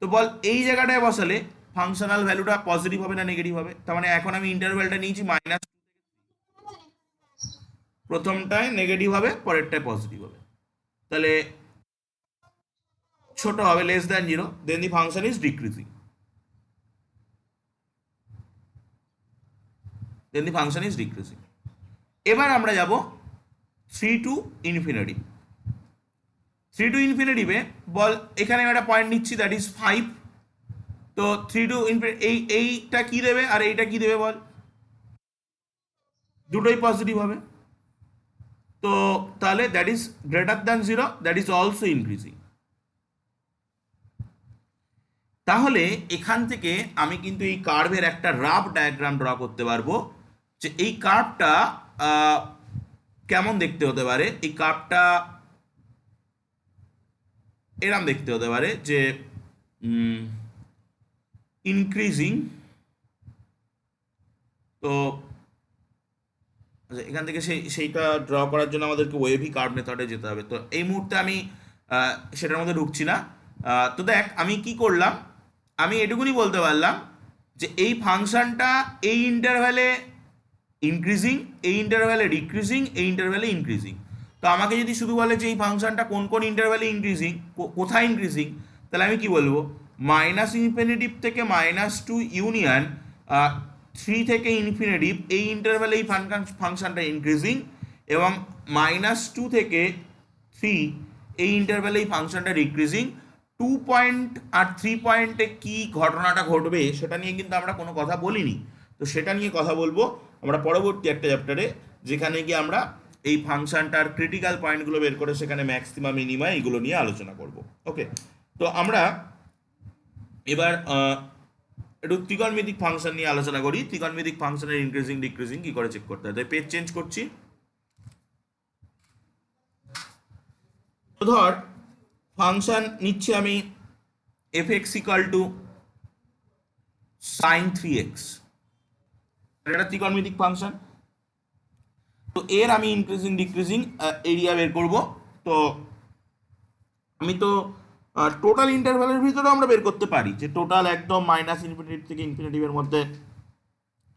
[SPEAKER 1] তো বল এই জায়গাটায় বসালে ফাংশনাল ভ্যালুটা পজিটিভ হবে না নেগেটিভ হবে? তার মানে এখন আমি ইন্টারভ্যালটা নিয়েছি মাইনাস, প্রথমটায় নেগেটিভ হবে, পরেরটায় পজিটিভ হবে। তাহলে ছোট হবে, less than 0, then the function is decreasing, then the function is decreasing. এবার আমরা যাব 3 to ইনফিনিটি। 3 to ইনফিনিটিভে বল এখানে আমি একটা পয়েন্ট নিচ্ছি, দ্যাট ইজ 5। তো 3 to ইনফিনিটি, এইটা কি দেবে আর এইটা কি দেবে বল, দুটোই পজিটিভ হবে। তো তাহলে that is greater than 0, that is also increasing. তাহলে এখান থেকে আমি কিন্তু এই কার্ভের একটা রাফ ডায়াগ্রাম ড্র করতে পারবো, যে এই কার্ভটা কেমন দেখতে হতে পারে। এই কার্ভটা এরম দেখতে হতে পারে যে ইনক্রিজিং। তো আচ্ছা, এখান থেকে সেইটা ড্র করার জন্য আমাদেরকে ওয়েভি কার্ভ মেথডে যেতে হবে। তো এই মুহূর্তে আমি সেটার মধ্যে ঢুকছি না। তো দেখ আমি কি করলাম, আমি এটুকুনি বলতে পারলাম যে এই ফাংশনটা এই ইন্টারভ্যালে ইনক্রিজিং, এই ইন্টারভ্যালে ডিক্রিজিং, এই ইন্টারভ্যালে ইনক্রিজিং। তো আমাকে যদি শুধু বলে যে এই ফাংশনটা কোন কোন ইন্টারভ্যালে ইনক্রিজিং, কোথায় ইনক্রিজিং, তাহলে আমি কি বলবো, -∞ থেকে -2 ইউনিয়ন 3 থেকে ইনফিনিটিভ, এই ইন্টারভ্যালে এই ফাংশনটা ইনক্রিজিং, এবং -2 থেকে 3 এই ইন্টারভ্যালে এই ফাংশনটা ডিক্রিজিং। 2 পয়েন্ট আর 3 পয়েন্টে কি ঘটনাটা ঘটবে সেটা নিয়ে কিন্তু আমরা কোনো কথা বলিনি। তো সেটা নিয়ে কথা বলবো আমরা পরবর্তী একটা চ্যাপ্টারে, যেখানে গিয়ে আমরা এই ফাংশনটার ক্রিটিক্যাল পয়েন্টগুলো বের করে সেখানে ম্যাক্সিমা মিনিমা এইগুলো নিয়ে আলোচনা করব। ওকে, তো আমরা এবার একটু ত্রিকোণমিতিক ফাংশন নিয়ে আলোচনা করি। ত্রিকোণমিতিক ফাংশনের ইনক্রিজিং ডিক্রিজিং কি করে চেক করতে হয়। তাই পেজ চেঞ্জ করছি। তো ধর ফাংশন নিচ্ছি আমি f x equal to sine 3x, এটা ত্রিকোণমিতিক ফাংশন। তো এর আমি ইনক্রিজিং ডিক্রিজিং এরিয়া বের করব। তো আমি তো টোটাল ইন্টারভ্যালের ভিতরে আমরা বের করতে পারি যে টোটাল একদম মাইনাস ইনফিনিটি থেকে ইনফিনিটিভের মধ্যে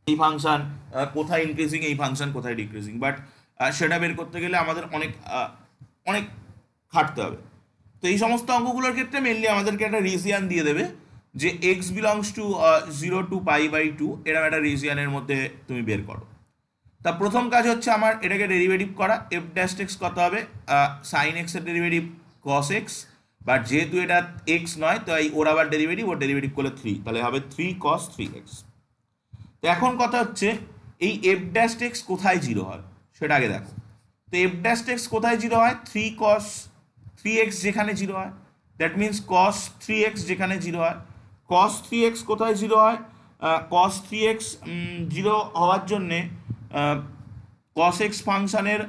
[SPEAKER 1] এই ফাংশন কোথায় ইনক্রিজিং, এই ফাংশন কোথায় ডিক্রিজিং, বাট সেটা বের করতে গেলে আমাদের অনেক অনেক খাটতে হবে। তো এই সমস্ত অঙ্কগুলোর ক্ষেত্রে মেনলি আমাদেরকে একটা রিজিয়ান দিয়ে দেবে যে এক্স বিলংস টু 0 to π/2, এরকম একটা রিজিয়ানের মধ্যে তুমি বের করো। তা প্রথম কাজ হচ্ছে আমার এটাকে ডেরিভেটিভ করা। এফ ড্যাশ এক্স কত হবে, সাইন এক্সের ডেরিভেটিভ কস এক্স, বাট যেহেতু এটা এক্স নয় তাই ওর আবার ডেরিভেটিভ, ওর ডেরিভেটিভ করলে 3, তাহলে হবে 3 cos 3x। তো এখন কথা হচ্ছে এই এফ ড্যাশ এক্স কোথায় জিরো হয় সেটা আগে দেখো। তো এফ ড্যাশ এক্স কোথায় জিরো হয়, 3 cos 3x যেখানে জিরো হয়, দ্যাট মিনস cos 3x যেখানে জিরো হয়। cos 3x কোথায় জিরো হয়, cos 3x জিরো হওয়ার জন্যে cos x ফাংশনের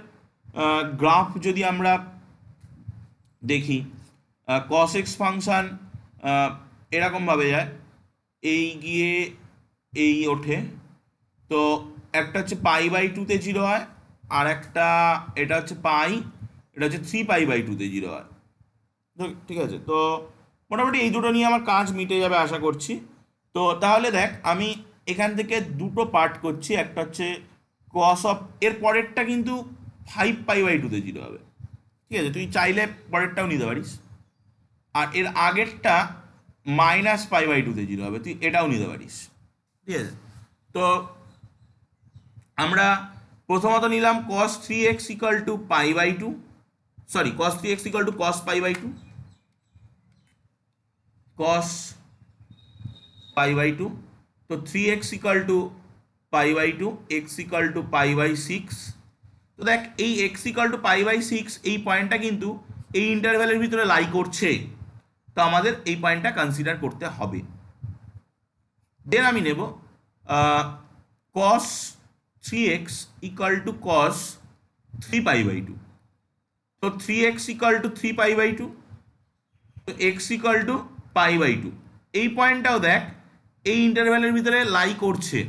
[SPEAKER 1] গ্রাফ যদি আমরা দেখি, cos x ফাংশন এরকমভাবে যায়, এই গিয়ে এই ওঠে। তো একটা হচ্ছে π/2-তে জিরো হয়, আর একটা এটা হচ্ছে এটা হচ্ছে 3π/2-তে জিরো হয়। তো ঠিক আছে, তো মোটামুটি এই দুটো নিয়ে আমার কাজ মিটে যাবে আশা করছি। তো তাহলে দেখ আমি এখান থেকে দুটো পার্ট করছি, একটা হচ্ছে cos অফ, এর পরেরটা কিন্তু 5π/2-তে জিরো হবে, ঠিক আছে, তুই চাইলে পরেরটাও নিতে পারিস। আর এর আগেরটা -π/2-তে জিরো হবে, তুই এটাও নিতে পারিস, ঠিক আছে। তো আমরা প্রথমত নিলাম cos 3x equal to π/2, sorry cos 3x equal to cos π/2, cos π/2। তো 3x equal to π/2, x equal to π/6। তো দেখ এই x ইকাল টু π/6 এই পয়েন্টটা কিন্তু এই ইন্টারভ্যালের ভিতরে লাই করছে, তো আমাদের এই পয়েন্টটা কনসিডার করতে হবে। দেন আমি নেব cos 3x equal to cos 3π/2। তো 3x ইকাল টু 3π/2, তো x ইকাল টু π/2। এই পয়েন্টটাও দেখ এই ইন্টারভ্যালের ভিতরে লাই করছে,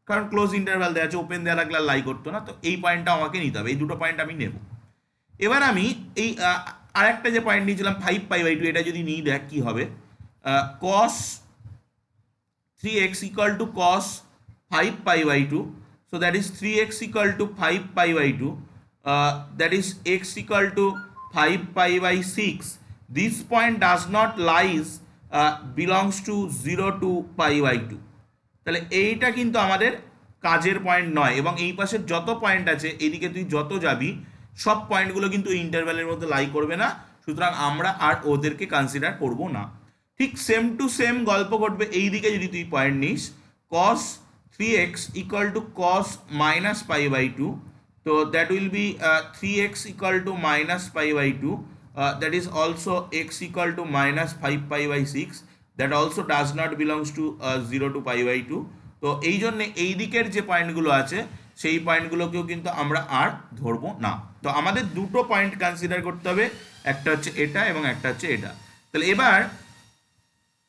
[SPEAKER 1] কারণ ক্লোজ ইন্টারভ্যাল দেওয়া আছে, ওপেন দেওয়া লাগলে লাই করতো না। তো এই পয়েন্টটা আমাকে নিতে হবে, এই দুটো পয়েন্ট আমি নেব। এবার আমি এই আরেকটা যে পয়েন্ট নিয়েছিলাম 5π/2, এটা যদি নিই দেখ কি হবে, cos 3x equal to cos 5π/2, so that is 3x equal to 5π/2, that is x equal to 5π/6. This point does not lies belongs to 0 to π/2, তাহলে এইটা কিন্তু আমাদের কাজের পয়েন্ট নয়, এবং এই পাশের যত পয়েন্ট আছে এইদিকে তুই যত যাবি সব পয়েন্টগুলো কিন্তু ইন্টারভ্যালের মধ্যে লাই করবে না, সুতরাং আমরা আর ওদেরকে কনসিডার করব না। ঠিক সেম টু সেম গল্প ঘটবে এই দিকে যদি তুই পয়েন্ট নিস, cos 3x equal to cos -π/2, তো that will B 3x equal to -π/2, that is also x equal to -5π/6, that also does not belongs to 0 to π/2। তো এই জন্যে এই দিকের যে পয়েন্টগুলো আছে সেই পয়েন্টগুলোকেও কিন্তু আমরা আর ধরবো না। তো আমাদের দুটো পয়েন্ট কনসিডার করতে হবে, একটা হচ্ছে এটা এবং একটা হচ্ছে এটা। তাহলে এবার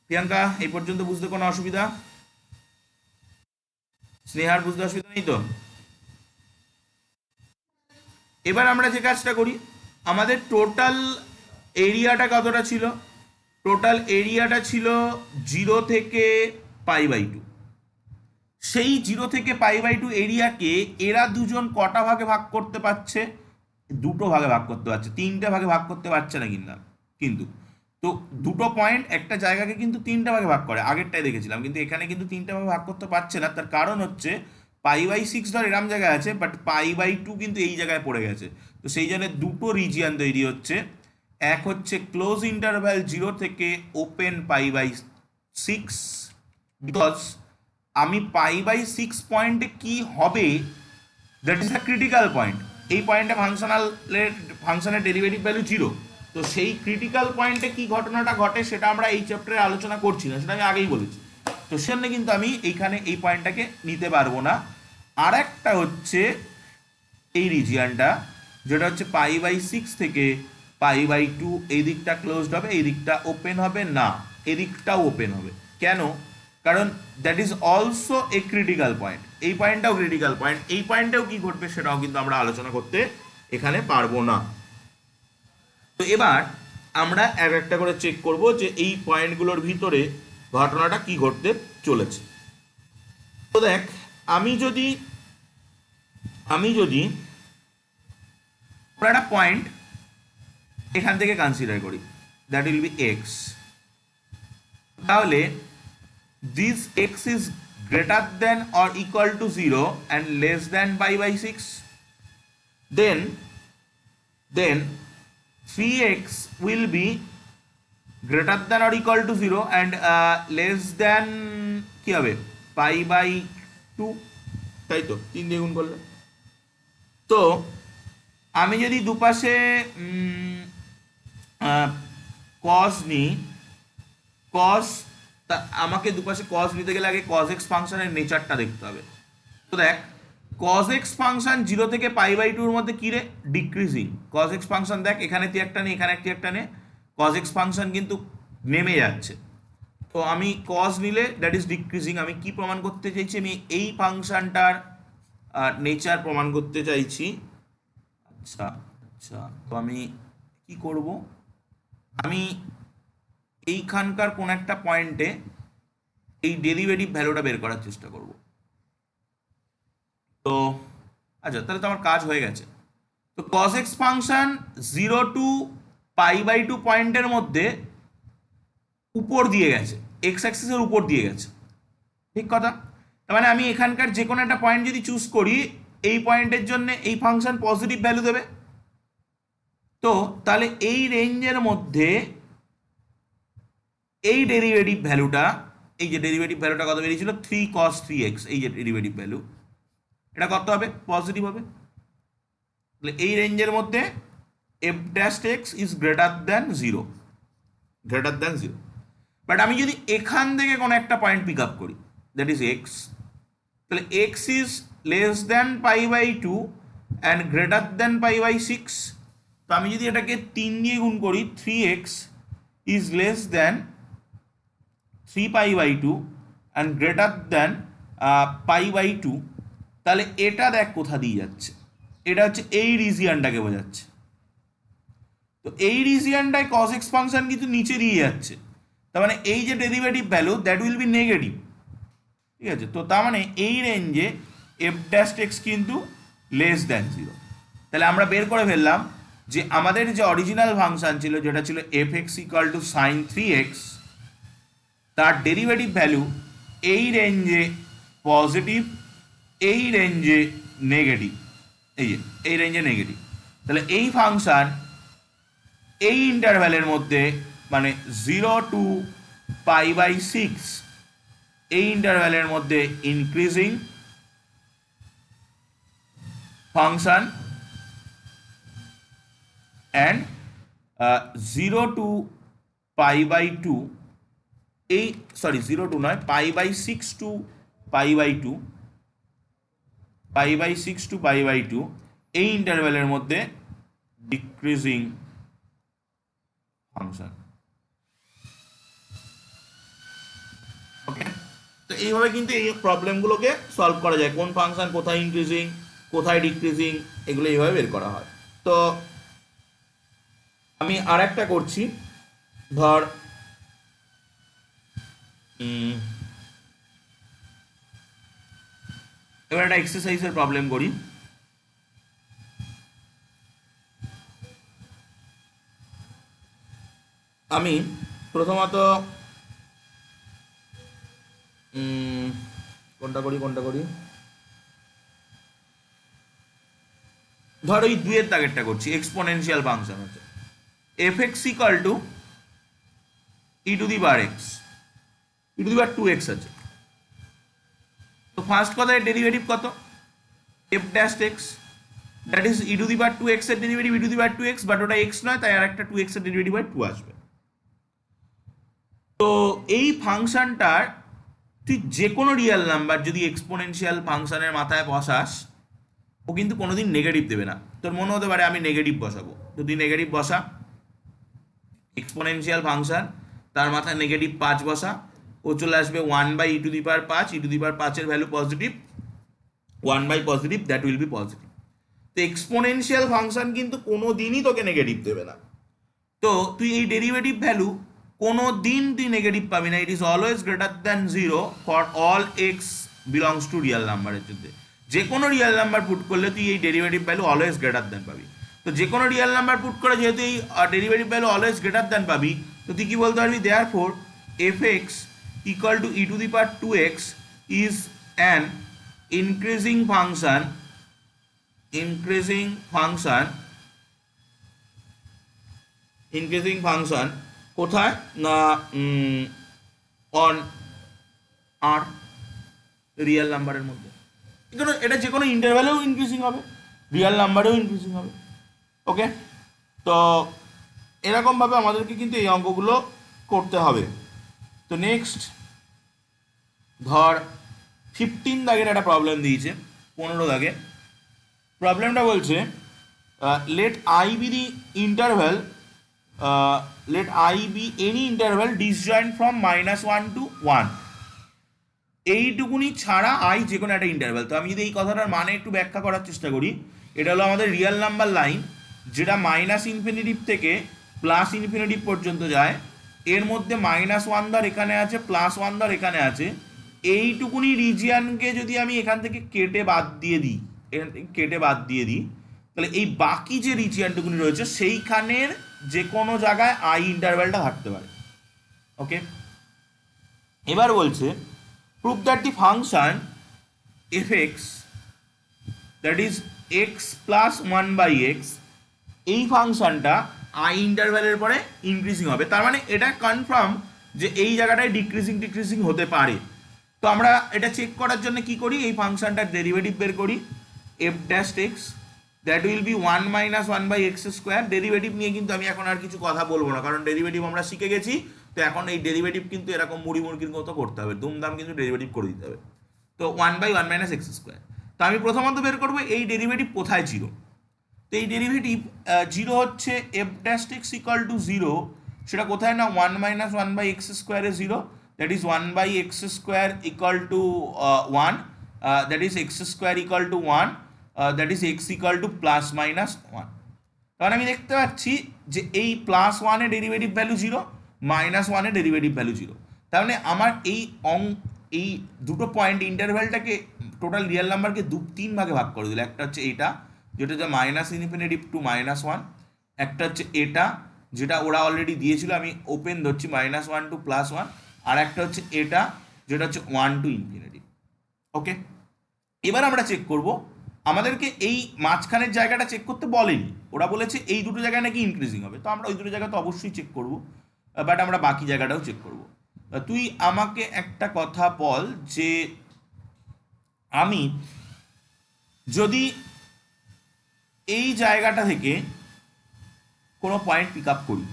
[SPEAKER 1] প্রিয়াঙ্কা এই পর্যন্ত বুঝতে কোনো অসুবিধা, স্নেহার বুঝতে অসুবিধা নেই তো? এবার আমরা যে কাজটা করি, আমাদের টোটাল এরিয়াটা কতটা ছিল, টোটাল এরিয়াটা ছিল 0 থেকে π/2। সেই 0 থেকে π/2 এরিয়াকে এরা দুজন কটা ভাগে ভাগ করতে পারছে, দুটো ভাগে ভাগ করতে পারছে, তিনটে ভাগে ভাগ করতে পারছে না কিন্তু তো দুটো পয়েন্ট একটা জায়গাকে কিন্তু তিনটা ভাগে ভাগ করে, আগেরটাই দেখেছিলাম, কিন্তু এখানে কিন্তু তিনটা ভাগে ভাগ করতে পারছে না। তার কারণ হচ্ছে π/6 ধর এরম জায়গায় আছে, বাট π/2 কিন্তু এই জায়গায় পড়ে গেছে। তো সেই জন্য দুটো রিজিয়ান তৈরি হচ্ছে, এক হচ্ছে ক্লোজ ইন্টারভ্যাল 0 থেকে ওপেন π/6, বিকজ আমি π/6 পয়েন্টে কি হবে, that is a critical point. এই পয়েন্টে ফাংশনের ডেরিভেটিভ ভ্যালু 0, তো সেই ক্রিটিক্যাল পয়েন্টে কি ঘটনাটা ঘটে সেটা আমরা এই চ্যাপ্টারে আলোচনা করছি না, সেটা আমি আগেই বলেছি। তো সেজন্য কিন্তু আমি এইখানে এই পয়েন্টটাকে নিতে পারবো না। আর একটা হচ্ছে এই রিজিয়ানটা, যেটা হচ্ছে π/6 থেকে π/2, এই দিকটা ক্লোজড হবে, এই দিকটা ওপেন হবে না, এদিকটাও ওপেন হবে। কেন? কারণ that is also a critical point, এই পয়েন্টটাও ক্রিটিক্যাল পয়েন্ট, এই পয়েন্টেও কি ঘটবে সেটাও কিন্তু আমরা আলোচনা করতে এখানে পারবো না। তো এবার আমরা এক একটা করে চেক করব যে এই পয়েন্টগুলোর ভিতরে ঘটনাটা কি ঘটতে চলেছে। তো দেখ, আমি যদি একটা পয়েন্ট এখান থেকে কনসিডার করি, দ্যাট উইল বি এক্স, তাহলে this x is greater than or equal to 0 and less than π/6, then 3x will be greater than or equal to 0 and less than কি হবে π/2, তাই তো 3 দিয়ে গুণ করলে। তো আমি যদি দুপাশে cos নিই, cos, আমাকে দুপাশে cos নিতে গেলে আগে cos x ফাংশনের নেচারটা দেখতে হবে। তো দেখ, cos x ফাংশন 0 থেকে π/2 এর মধ্যে কি রে? ডিক্রিজিং। cos x ফাংশন দেখ, এখানে তুই একটা নে, এখানে একটি একটা নে, cos x ফাংশন কিন্তু নেমে যাচ্ছে। তো আমি cos নিলে দ্যাট ইজ ডিক্রিজিং। আমি কি প্রমাণ করতে চাইছি? আমি এই ফাংশনটার নেচার প্রমাণ করতে চাইছি। আচ্ছা আচ্ছা, তো আমি কি করব? আমি এইখানকার কোন একটা পয়েন্টে এই ডেরিভেটিভ ভ্যালুটা বের করার চেষ্টা করব। তো আচ্ছা, তাহলে তো আমার কাজ হয়ে গেছে। তো cos x ফাংশন 0 টু π/2 পয়েন্টের মধ্যে উপর দিয়ে গেছে, এক্স অ্যাক্সিসের উপর দিয়ে গেছে, ঠিক কথা? তার মানে আমি এখানকার যে কোনো একটা পয়েন্ট যদি চুজ করি, এই পয়েন্টের জন্য এই ফাংশন পজিটিভ ভ্যালু দেবে। তো তাহলে এই রেঞ্জের মধ্যে এই ডেরিভেটিভ ভ্যালুটা, এই যে ডেরিভেটিভ ভ্যালুটা কত বেরিয়েছিল 3 cos 3x, এই যে ডেরিভেটিভ ভ্যালু, এটা কত হবে? পজিটিভ হবে। তাহলে এই রেঞ্জের মধ্যে f dash x is greater than 0, greater than 0। But আমি যদি এখান থেকে কোনো একটা পয়েন্ট পিক আপ করি, দ্যাট ইজ এক্স, তাহলে x is less than π/2 and greater than π/6। তো আমি যদি এটাকে 3 দিয়ে গুণ করি, 3x is less than 3π/2 and greater than π/2, তাহলে এটা দেখ কোথা দিয়ে যাচ্ছে, এটা হচ্ছে এই রিজিয়ানটাকে বোঝাচ্ছে। তো এই রিজিয়ানটায় cos x ফাংশন কিন্তু নিচে দিয়ে যাচ্ছে, তার মানে এই যে derivative value that will B negative, ঠিক আছে? তো তার মানে এই রেঞ্জে f dash x কিন্তু লেস দ্যান 0। তাহলে আমরা বের করে ফেললাম যে আমাদের যে অরিজিনাল ফাংশন ছিল, যেটা ছিল fx equal to sin 3x, তার ডেরিভেটিভ ভ্যালু এই রেঞ্জে পজিটিভ, এই রেঞ্জে নেগেটিভ, এই রেঞ্জে নেগেটিভ। তাহলে এই ফাংশন এই ইন্টারভ্যালের মধ্যে, মানে 0 টু π/6, এই ইন্টারভ্যালের মধ্যে ইনক্রিজিং ফাংশন, অ্যান্ড 0 টু π/2, এই সরি 0 টু নয়, π/6 টু π/2, π/6 টু π/2 এই ইন্টারভ্যালের মধ্যে ডিক্রিজিং ফাংশন। ওকে, তো এইভাবে কিন্তু এই প্রবলেমগুলোকে সলভ করা যায়, কোন ফাংশন কোথায় ইনক্রিজিং, কোথায় ডিক্রিজিং, এগুলো এইভাবে বের করা হয়। তো আমি আর একটা করছি, ধর এবার একটা এক্সারসাইজের প্রবলেম করি। আমি প্রথমত কোনটা করি, ধর ওই 2 এর দাগেরটা করছি। এক্সপোনেনশিয়াল ফাংশন হচ্ছে fx equal to e to the power x, e to the power 2x আছে। তো ফার্স্ট কথা, এর ডেরিভেটিভ কত? f dash x, that is e to the power 2x এর derivative e to the power 2x, but ওটা x নয়, তাই আর একটা 2x এর ডেরিভেটিভ হয় 2 আসবে। তো এই ফাংশনটার তুই যে কোনো রিয়েল নাম্বার যদি এক্সপোনেনশিয়াল ফাংশনের মাথায় বসাস, ও কিন্তু কোনোদিন নেগেটিভ দেবে না। তোর মনে হতে পারে আমি নেগেটিভ বসাবো, তো তুই নেগেটিভ বসা, এক্সপোনেনশিয়াল ফাংশন, তার মাথায় নেগেটিভ 5 বসা, ও চলে আসবে 1/e⁵, e⁵ ভ্যালু পজিটিভ, 1/পজিটিভ, দ্যাট উইল বি পজিটিভ। তো এক্সপোনেনশিয়াল ফাংশন কিন্তু কোনো দিনই তোকে নেগেটিভ দেবে না। তো তুই এই ডেরিভেটিভ ভ্যালু কোনো দিন তুই নেগেটিভ পাবি না। It is always greater than 0 for all x belongs to real নাম্বারের জন্য। যে কোনো রিয়েল নাম্বার পুট করলে তুই এই derivative value always greater than পাবি। তো যে কোনো রিয়েল নাম্বার পুট করে যেহেতু এই derivative value always greater than পাবি, তো তুই কি বলতে পারবি, therefore fx equal to e⁵ is an increasing function, increasing function কোথায় না অন আর রিয়েল নাম্বারের মধ্যে। এটা যে কোনো ইন্টারভ্যালেও ইনক্রিজিং হবে, রিয়েল নাম্বারেও ইনক্রিজিং হবে। ওকে, তো এরকমভাবে আমাদেরকে কিন্তু এই অঙ্কগুলো করতে হবে। তো নেক্সট ধর 15 দাগের একটা প্রবলেম দিয়েছে, 15 দাগে প্রবলেমটা বলছে let I be the interval, let I be any interval disjoint from -1 to 1, এইটুকুনি ছাড়া আই যে কোনো একটা ইন্টারভ্যাল। তো আমি যদি এই কথাটার মানে একটু ব্যাখ্যা করার চেষ্টা করি, এটা হলো আমাদের রিয়েল নাম্বার লাইন, যেটা -ইনফিনিটিভ থেকে +ইনফিনিটিভ পর্যন্ত যায়। এর মধ্যে -1 ধর এখানে আছে, +1 ধর এখানে আছে। এইটুকুনি রিজিয়ানকে যদি আমি এখান থেকে কেটে বাদ দিয়ে দিই, তাহলে এই বাকি যে রিজিয়ানটুকুনি রয়েছে সেইখানের যে কোনো জায়গায় আই ইন্টারভ্যালটা থাকতে পারে। ওকে, এবার বলছে prove that the function fx that is x plus 1/x, এই ফাংশনটা আই ইন্টারভ্যালের পরে ইনক্রিজিং হবে। তার মানে এটা কনফার্ম যে এই জায়গাটায় ডিক্রিজিং হতে পারে। তো আমরা এটা চেক করার জন্য কি করি, এই ফাংশনটার ডেরিভেটিভ বের করি, f'(x) that will B 1 - 1/x²। Derivative নিয়ে কিন্তু আমি এখন আর কিছু কথা বলবো না, কারণ ডেরিভেটিভ আমরা শিখে গেছি। তো এখন এই ডেরিভেটিভ কিন্তু এরকম মুড়ির মতো করতে হবে, দুমদাম কিন্তু ডেরিভেটিভ করে দিতে হবে। তো 1/1 - x²। তো আমি প্রথমত বের করবো এই ডেরিভেটিভ কোথায় 0। তো এই ডেরিভেটিভ 0 হচ্ছে f'(x) ইকুয়াল টু 0, সেটা কোথায় না 1 - 1/x² A 0, that is 1/x² equal to 1, that is x² equal to 1, that is x equal to +-1। কারণ আমি দেখতে পাচ্ছি যে এই +1 এর ডেরিভেটিভ ভ্যালু 0, -1 এর ডেরিভেটিভ ভ্যালু 0। তার মানে আমার এই দুটো পয়েন্ট ইন্টারভ্যালটাকে টোটাল রিয়েল নাম্বারকে 3 ভাগে ভাগ করে দিল। একটা হচ্ছে এইটা যেটা হচ্ছে -ইনফিনিটিভ টু -1, একটা হচ্ছে এটা যেটা ওরা অলরেডি দিয়েছিল, আমি ওপেন ধরছি -1 টু +1, আর একটা হচ্ছে এটা যেটা হচ্ছে 1 টু ইনফিনিটি। ওকে, এবার আমরা চেক করব, আমাদেরকে এই মাঝখানের জায়গাটা চেক করতে বলেনি, ওরা বলেছে এই দুটো জায়গায় নাকি ইনক্রিজিং হবে। তো আমরা ওই দুটো জায়গা তো অবশ্যই চেক করব, বাট আমরা বাকি জায়গাটাও চেক করব। তুই আমাকে একটা কথা বল যে আমি যদি এই জায়গাটা থেকে কোনো পয়েন্ট পিক আপ করি,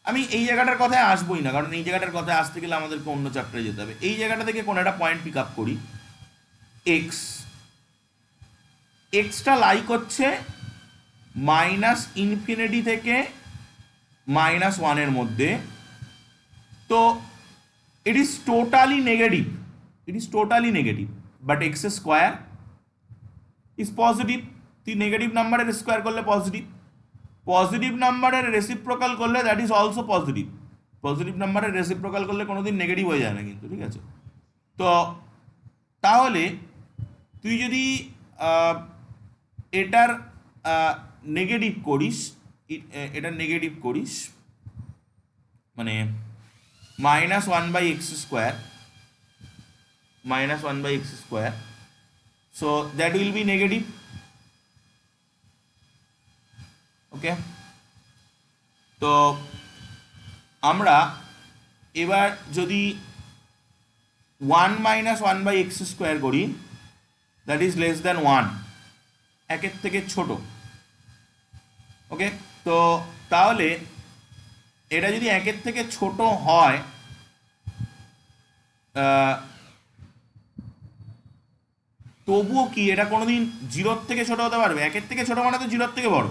[SPEAKER 1] আমি এই জায়গাটার কথায় আসবোই না, কারণ এই জায়গাটার কথায় আসতে গেলে আমাদেরকে অন্য চ্যাপ্টারে যেতে হবে। এই জায়গাটা থেকে কোনো একটা পয়েন্ট পিক আপ করি, এক্সটা লাইক হচ্ছে -ইনফিনিটি থেকে -1 এর মধ্যে। তো it is totally negative, but x² is positive. তুই নেগেটিভ নাম্বারের স্কোয়ার করলে পজিটিভ নাম্বারের রেসিপ্রোকাল করলে দ্যাট ইজ অলসো পজিটিভ নাম্বারের রেসিপ্রোকাল করলে কোনোদিন নেগেটিভ হয়ে যায় না কিন্তু, ঠিক আছে। তো তাহলে তুই যদি এটার নেগেটিভ করিস, মানে -1/x², so that will be negative. ওকে, তো আমরা এবার যদি 1 - 1/x² করি, দ্যাট ইজ লেস দ্যান 1, একের থেকে ছোট। ওকে, তো তাহলে এটা যদি একের থেকে ছোট হয়, আহ, তবুও কি এটা কোনোদিন জিরোর থেকে ছোট হতে পারবে? একের থেকে ছোট মানে তো জিরোর থেকে বড়,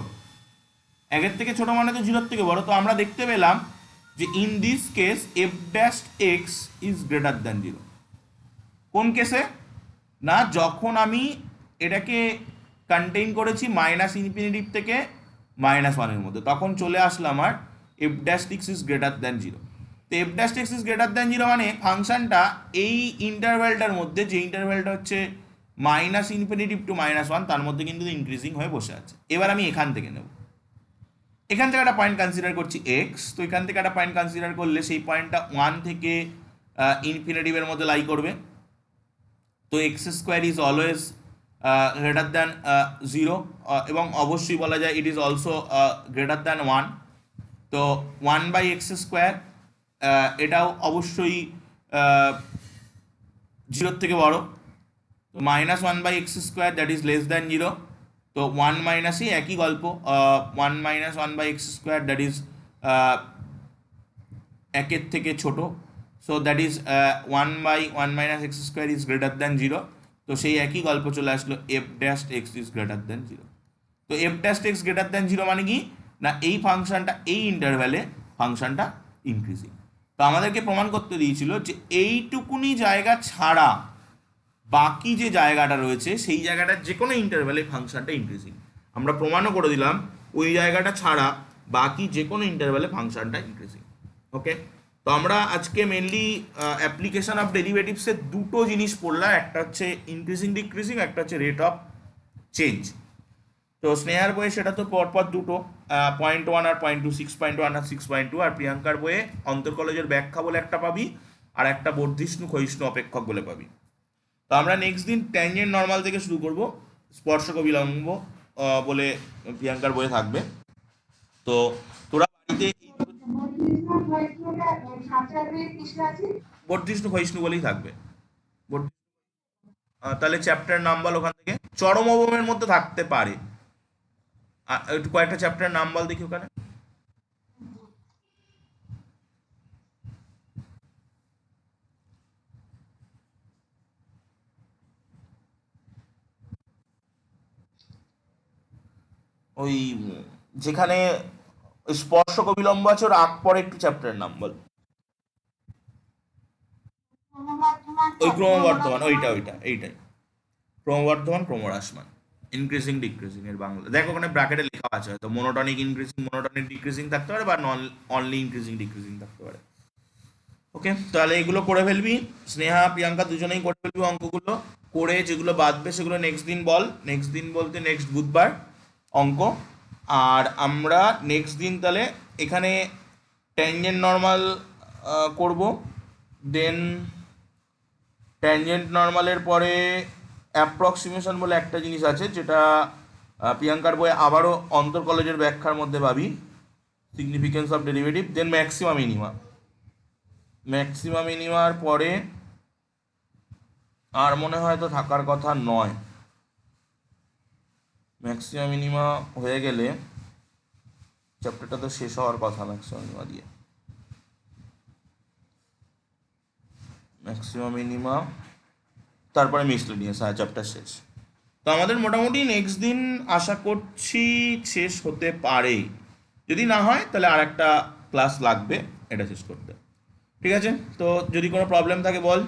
[SPEAKER 1] একের থেকে ছোট মানে তো জিরোর থেকে বড়। তো আমরা দেখতে পেলাম যে in this case F dash x is greater than zero. কোন কেসে? না, যখন আমি এটাকে কন্টেইন করেছি মাইনাস ইনফিনিটিভ থেকে -1 মধ্যে, তখন চলে আসলো আমার f dash x is greater than zero. তো f dash x is greater than zero মানে ফাংশনটা এই ইন্টারভ্যালটার মধ্যে, যে ইন্টারভ্যালটা হচ্ছে মাইনাস ইনফিনিটিভ টু -1, তার মধ্যে কিন্তু ইনক্রিজিং হয়ে বসে আছে। এবার আমি এখান থেকে নেব, এখান থেকে একটা পয়েন্ট কনসিডার করছি এক্স। তো এখান থেকে একটা পয়েন্ট কনসিডার করলে সেই পয়েন্টটা 1 থেকে ইনফিনিটিভের মধ্যে লাই করবে। তো x square is always greater than zero, এবং অবশ্যই বলা যায় ইট ইজ অলসো গ্রেটার দ্যান 1। তো 1/x² এটাও অবশ্যই জিরোর থেকে বড়। তো -1/x² that is less than zero. তো 1 মাইনাসই একই গল্প, 1 - 1/x² দ্যাট ইজ একের থেকে ছোট। So that is 1/1 - x² is greater than zero. তো সেই একই গল্প চলে আসলো f dash x is greater than zero. তো f dash x greater than zero মানে কি না, এই ফাংশনটা এই ইন্টারভ্যালে ফাংশনটা ইনক্রিজিং। তো আমাদেরকে প্রমাণ করতে দিয়েছিল যে এইটুকুনি জায়গা ছাড়া বাকি যে জায়গাটা রয়েছে সেই জায়গাটার যে কোনো ইন্টারভ্যালে ফাংশনটা ইনক্রিজিং। আমরা প্রমাণও করে দিলাম ওই জায়গাটা ছাড়া বাকি যে কোনো ইন্টারভ্যালে ফাংশনটা ইনক্রিজিং। ওকে, তো আমরা আজকে মেনলি অ্যাপ্লিকেশন অফ ডেরিভেটিভসের দুটো জিনিস পড়লাম, একটা হচ্ছে ইনক্রিজিং ডিক্রিজিং, একটা হচ্ছে রেট অফ চেঞ্জ। তো স্নেহার বইয়ে সেটা তো পরপর দুটো, 0.1 আর 0.2, 6.1 আর 6.2। আর প্রিয়াঙ্কার বইয়ে অন্তর কলেজের ব্যাখ্যা বলে একটা পাবি, আর একটা বর্ধিষ্ণু ক্ষয়িষ্ণু অপেক্ষক বলে পাবি। তো আমরা নেক্সট দিন ট্যানজেন্ট নর্মাল থেকে শুরু করব, স্পর্শক বিলম্ব বলে প্রিয়াঙ্কার বইয়ে থাকবে। তো তোরা বাড়িতে বর্ধিষ্ণু ক্ষয়িষ্ণু বলেই থাকবে। তাহলে চ্যাপ্টার নাম বল ওখান থেকে, চরম অবমের মধ্যে থাকতে পারে। একটু কয়েকটা চ্যাপ্টার নাম বল দেখি ওখানে। ওই যেখানে স্পর্শক বিলম্ব আছে ওর আগ পরে একটু চ্যাপ্টারের নাম বল। ওই ক্রমবর্ধমান, এইটাই ক্রমবর্ধমান ক্রমহ্রাসমান, ইনক্রিজিং ডিক্রিজিং এর বাংলা দেখো ওখানে ব্র্যাকেটে লেখা আছে, হয়তো মোনোটনিক ইনক্রিজিং মনোটনিক ডিক্রিজিং থাকতে পারে, বা নন অনলি ইনক্রিজিং ডিক্রিজিং থাকতে পারে। ওকে, তাহলে এগুলো করে ফেলবি, স্নেহা প্রিয়াঙ্কা দুজনেই করে ফেলবি অঙ্কগুলো। করে যেগুলো বাদবে সেগুলো নেক্সট দিন বল, নেক্সট দিন বলতে নেক্সট বুধবার অঙ্ক। আর আমরা নেক্সট দিন তাহলে এখানে ট্যানজেন্ট নর্মাল করব। দেন ট্যানজেন্ট নর্মালের পরে অ্যাপ্রক্সিমেশন বলে একটা জিনিস আছে, যেটা প্রিয়াঙ্কার বইয়ে আবারও অন্তর কলেজের ব্যাখ্যার মধ্যে পাবি, significance of derivative. Then maxima minima, maxima মিনিমার পরে আর মনে হয় তো থাকার কথা নয়। ম্যাক্সিমা মিনিমা হয়ে গেলে চ্যাপ্টারটা তো শেষ হওয়ার কথা, ম্যাক্সিমা মিনিমা দিয়ে। ম্যাক্সিমা মিনিমা তারপরে মিসলেনিয়াস, হ্যাঁ চ্যাপ্টার শেষ। তো আমাদের মোটামুটি নেক্সট দিন আশা করছি শেষ হতে পারে, যদি না হয় তাহলে আর একটা ক্লাস লাগবে এটা শেষ করতে। ঠিক আছে, তো যদি কোনো প্রবলেম থাকে বল।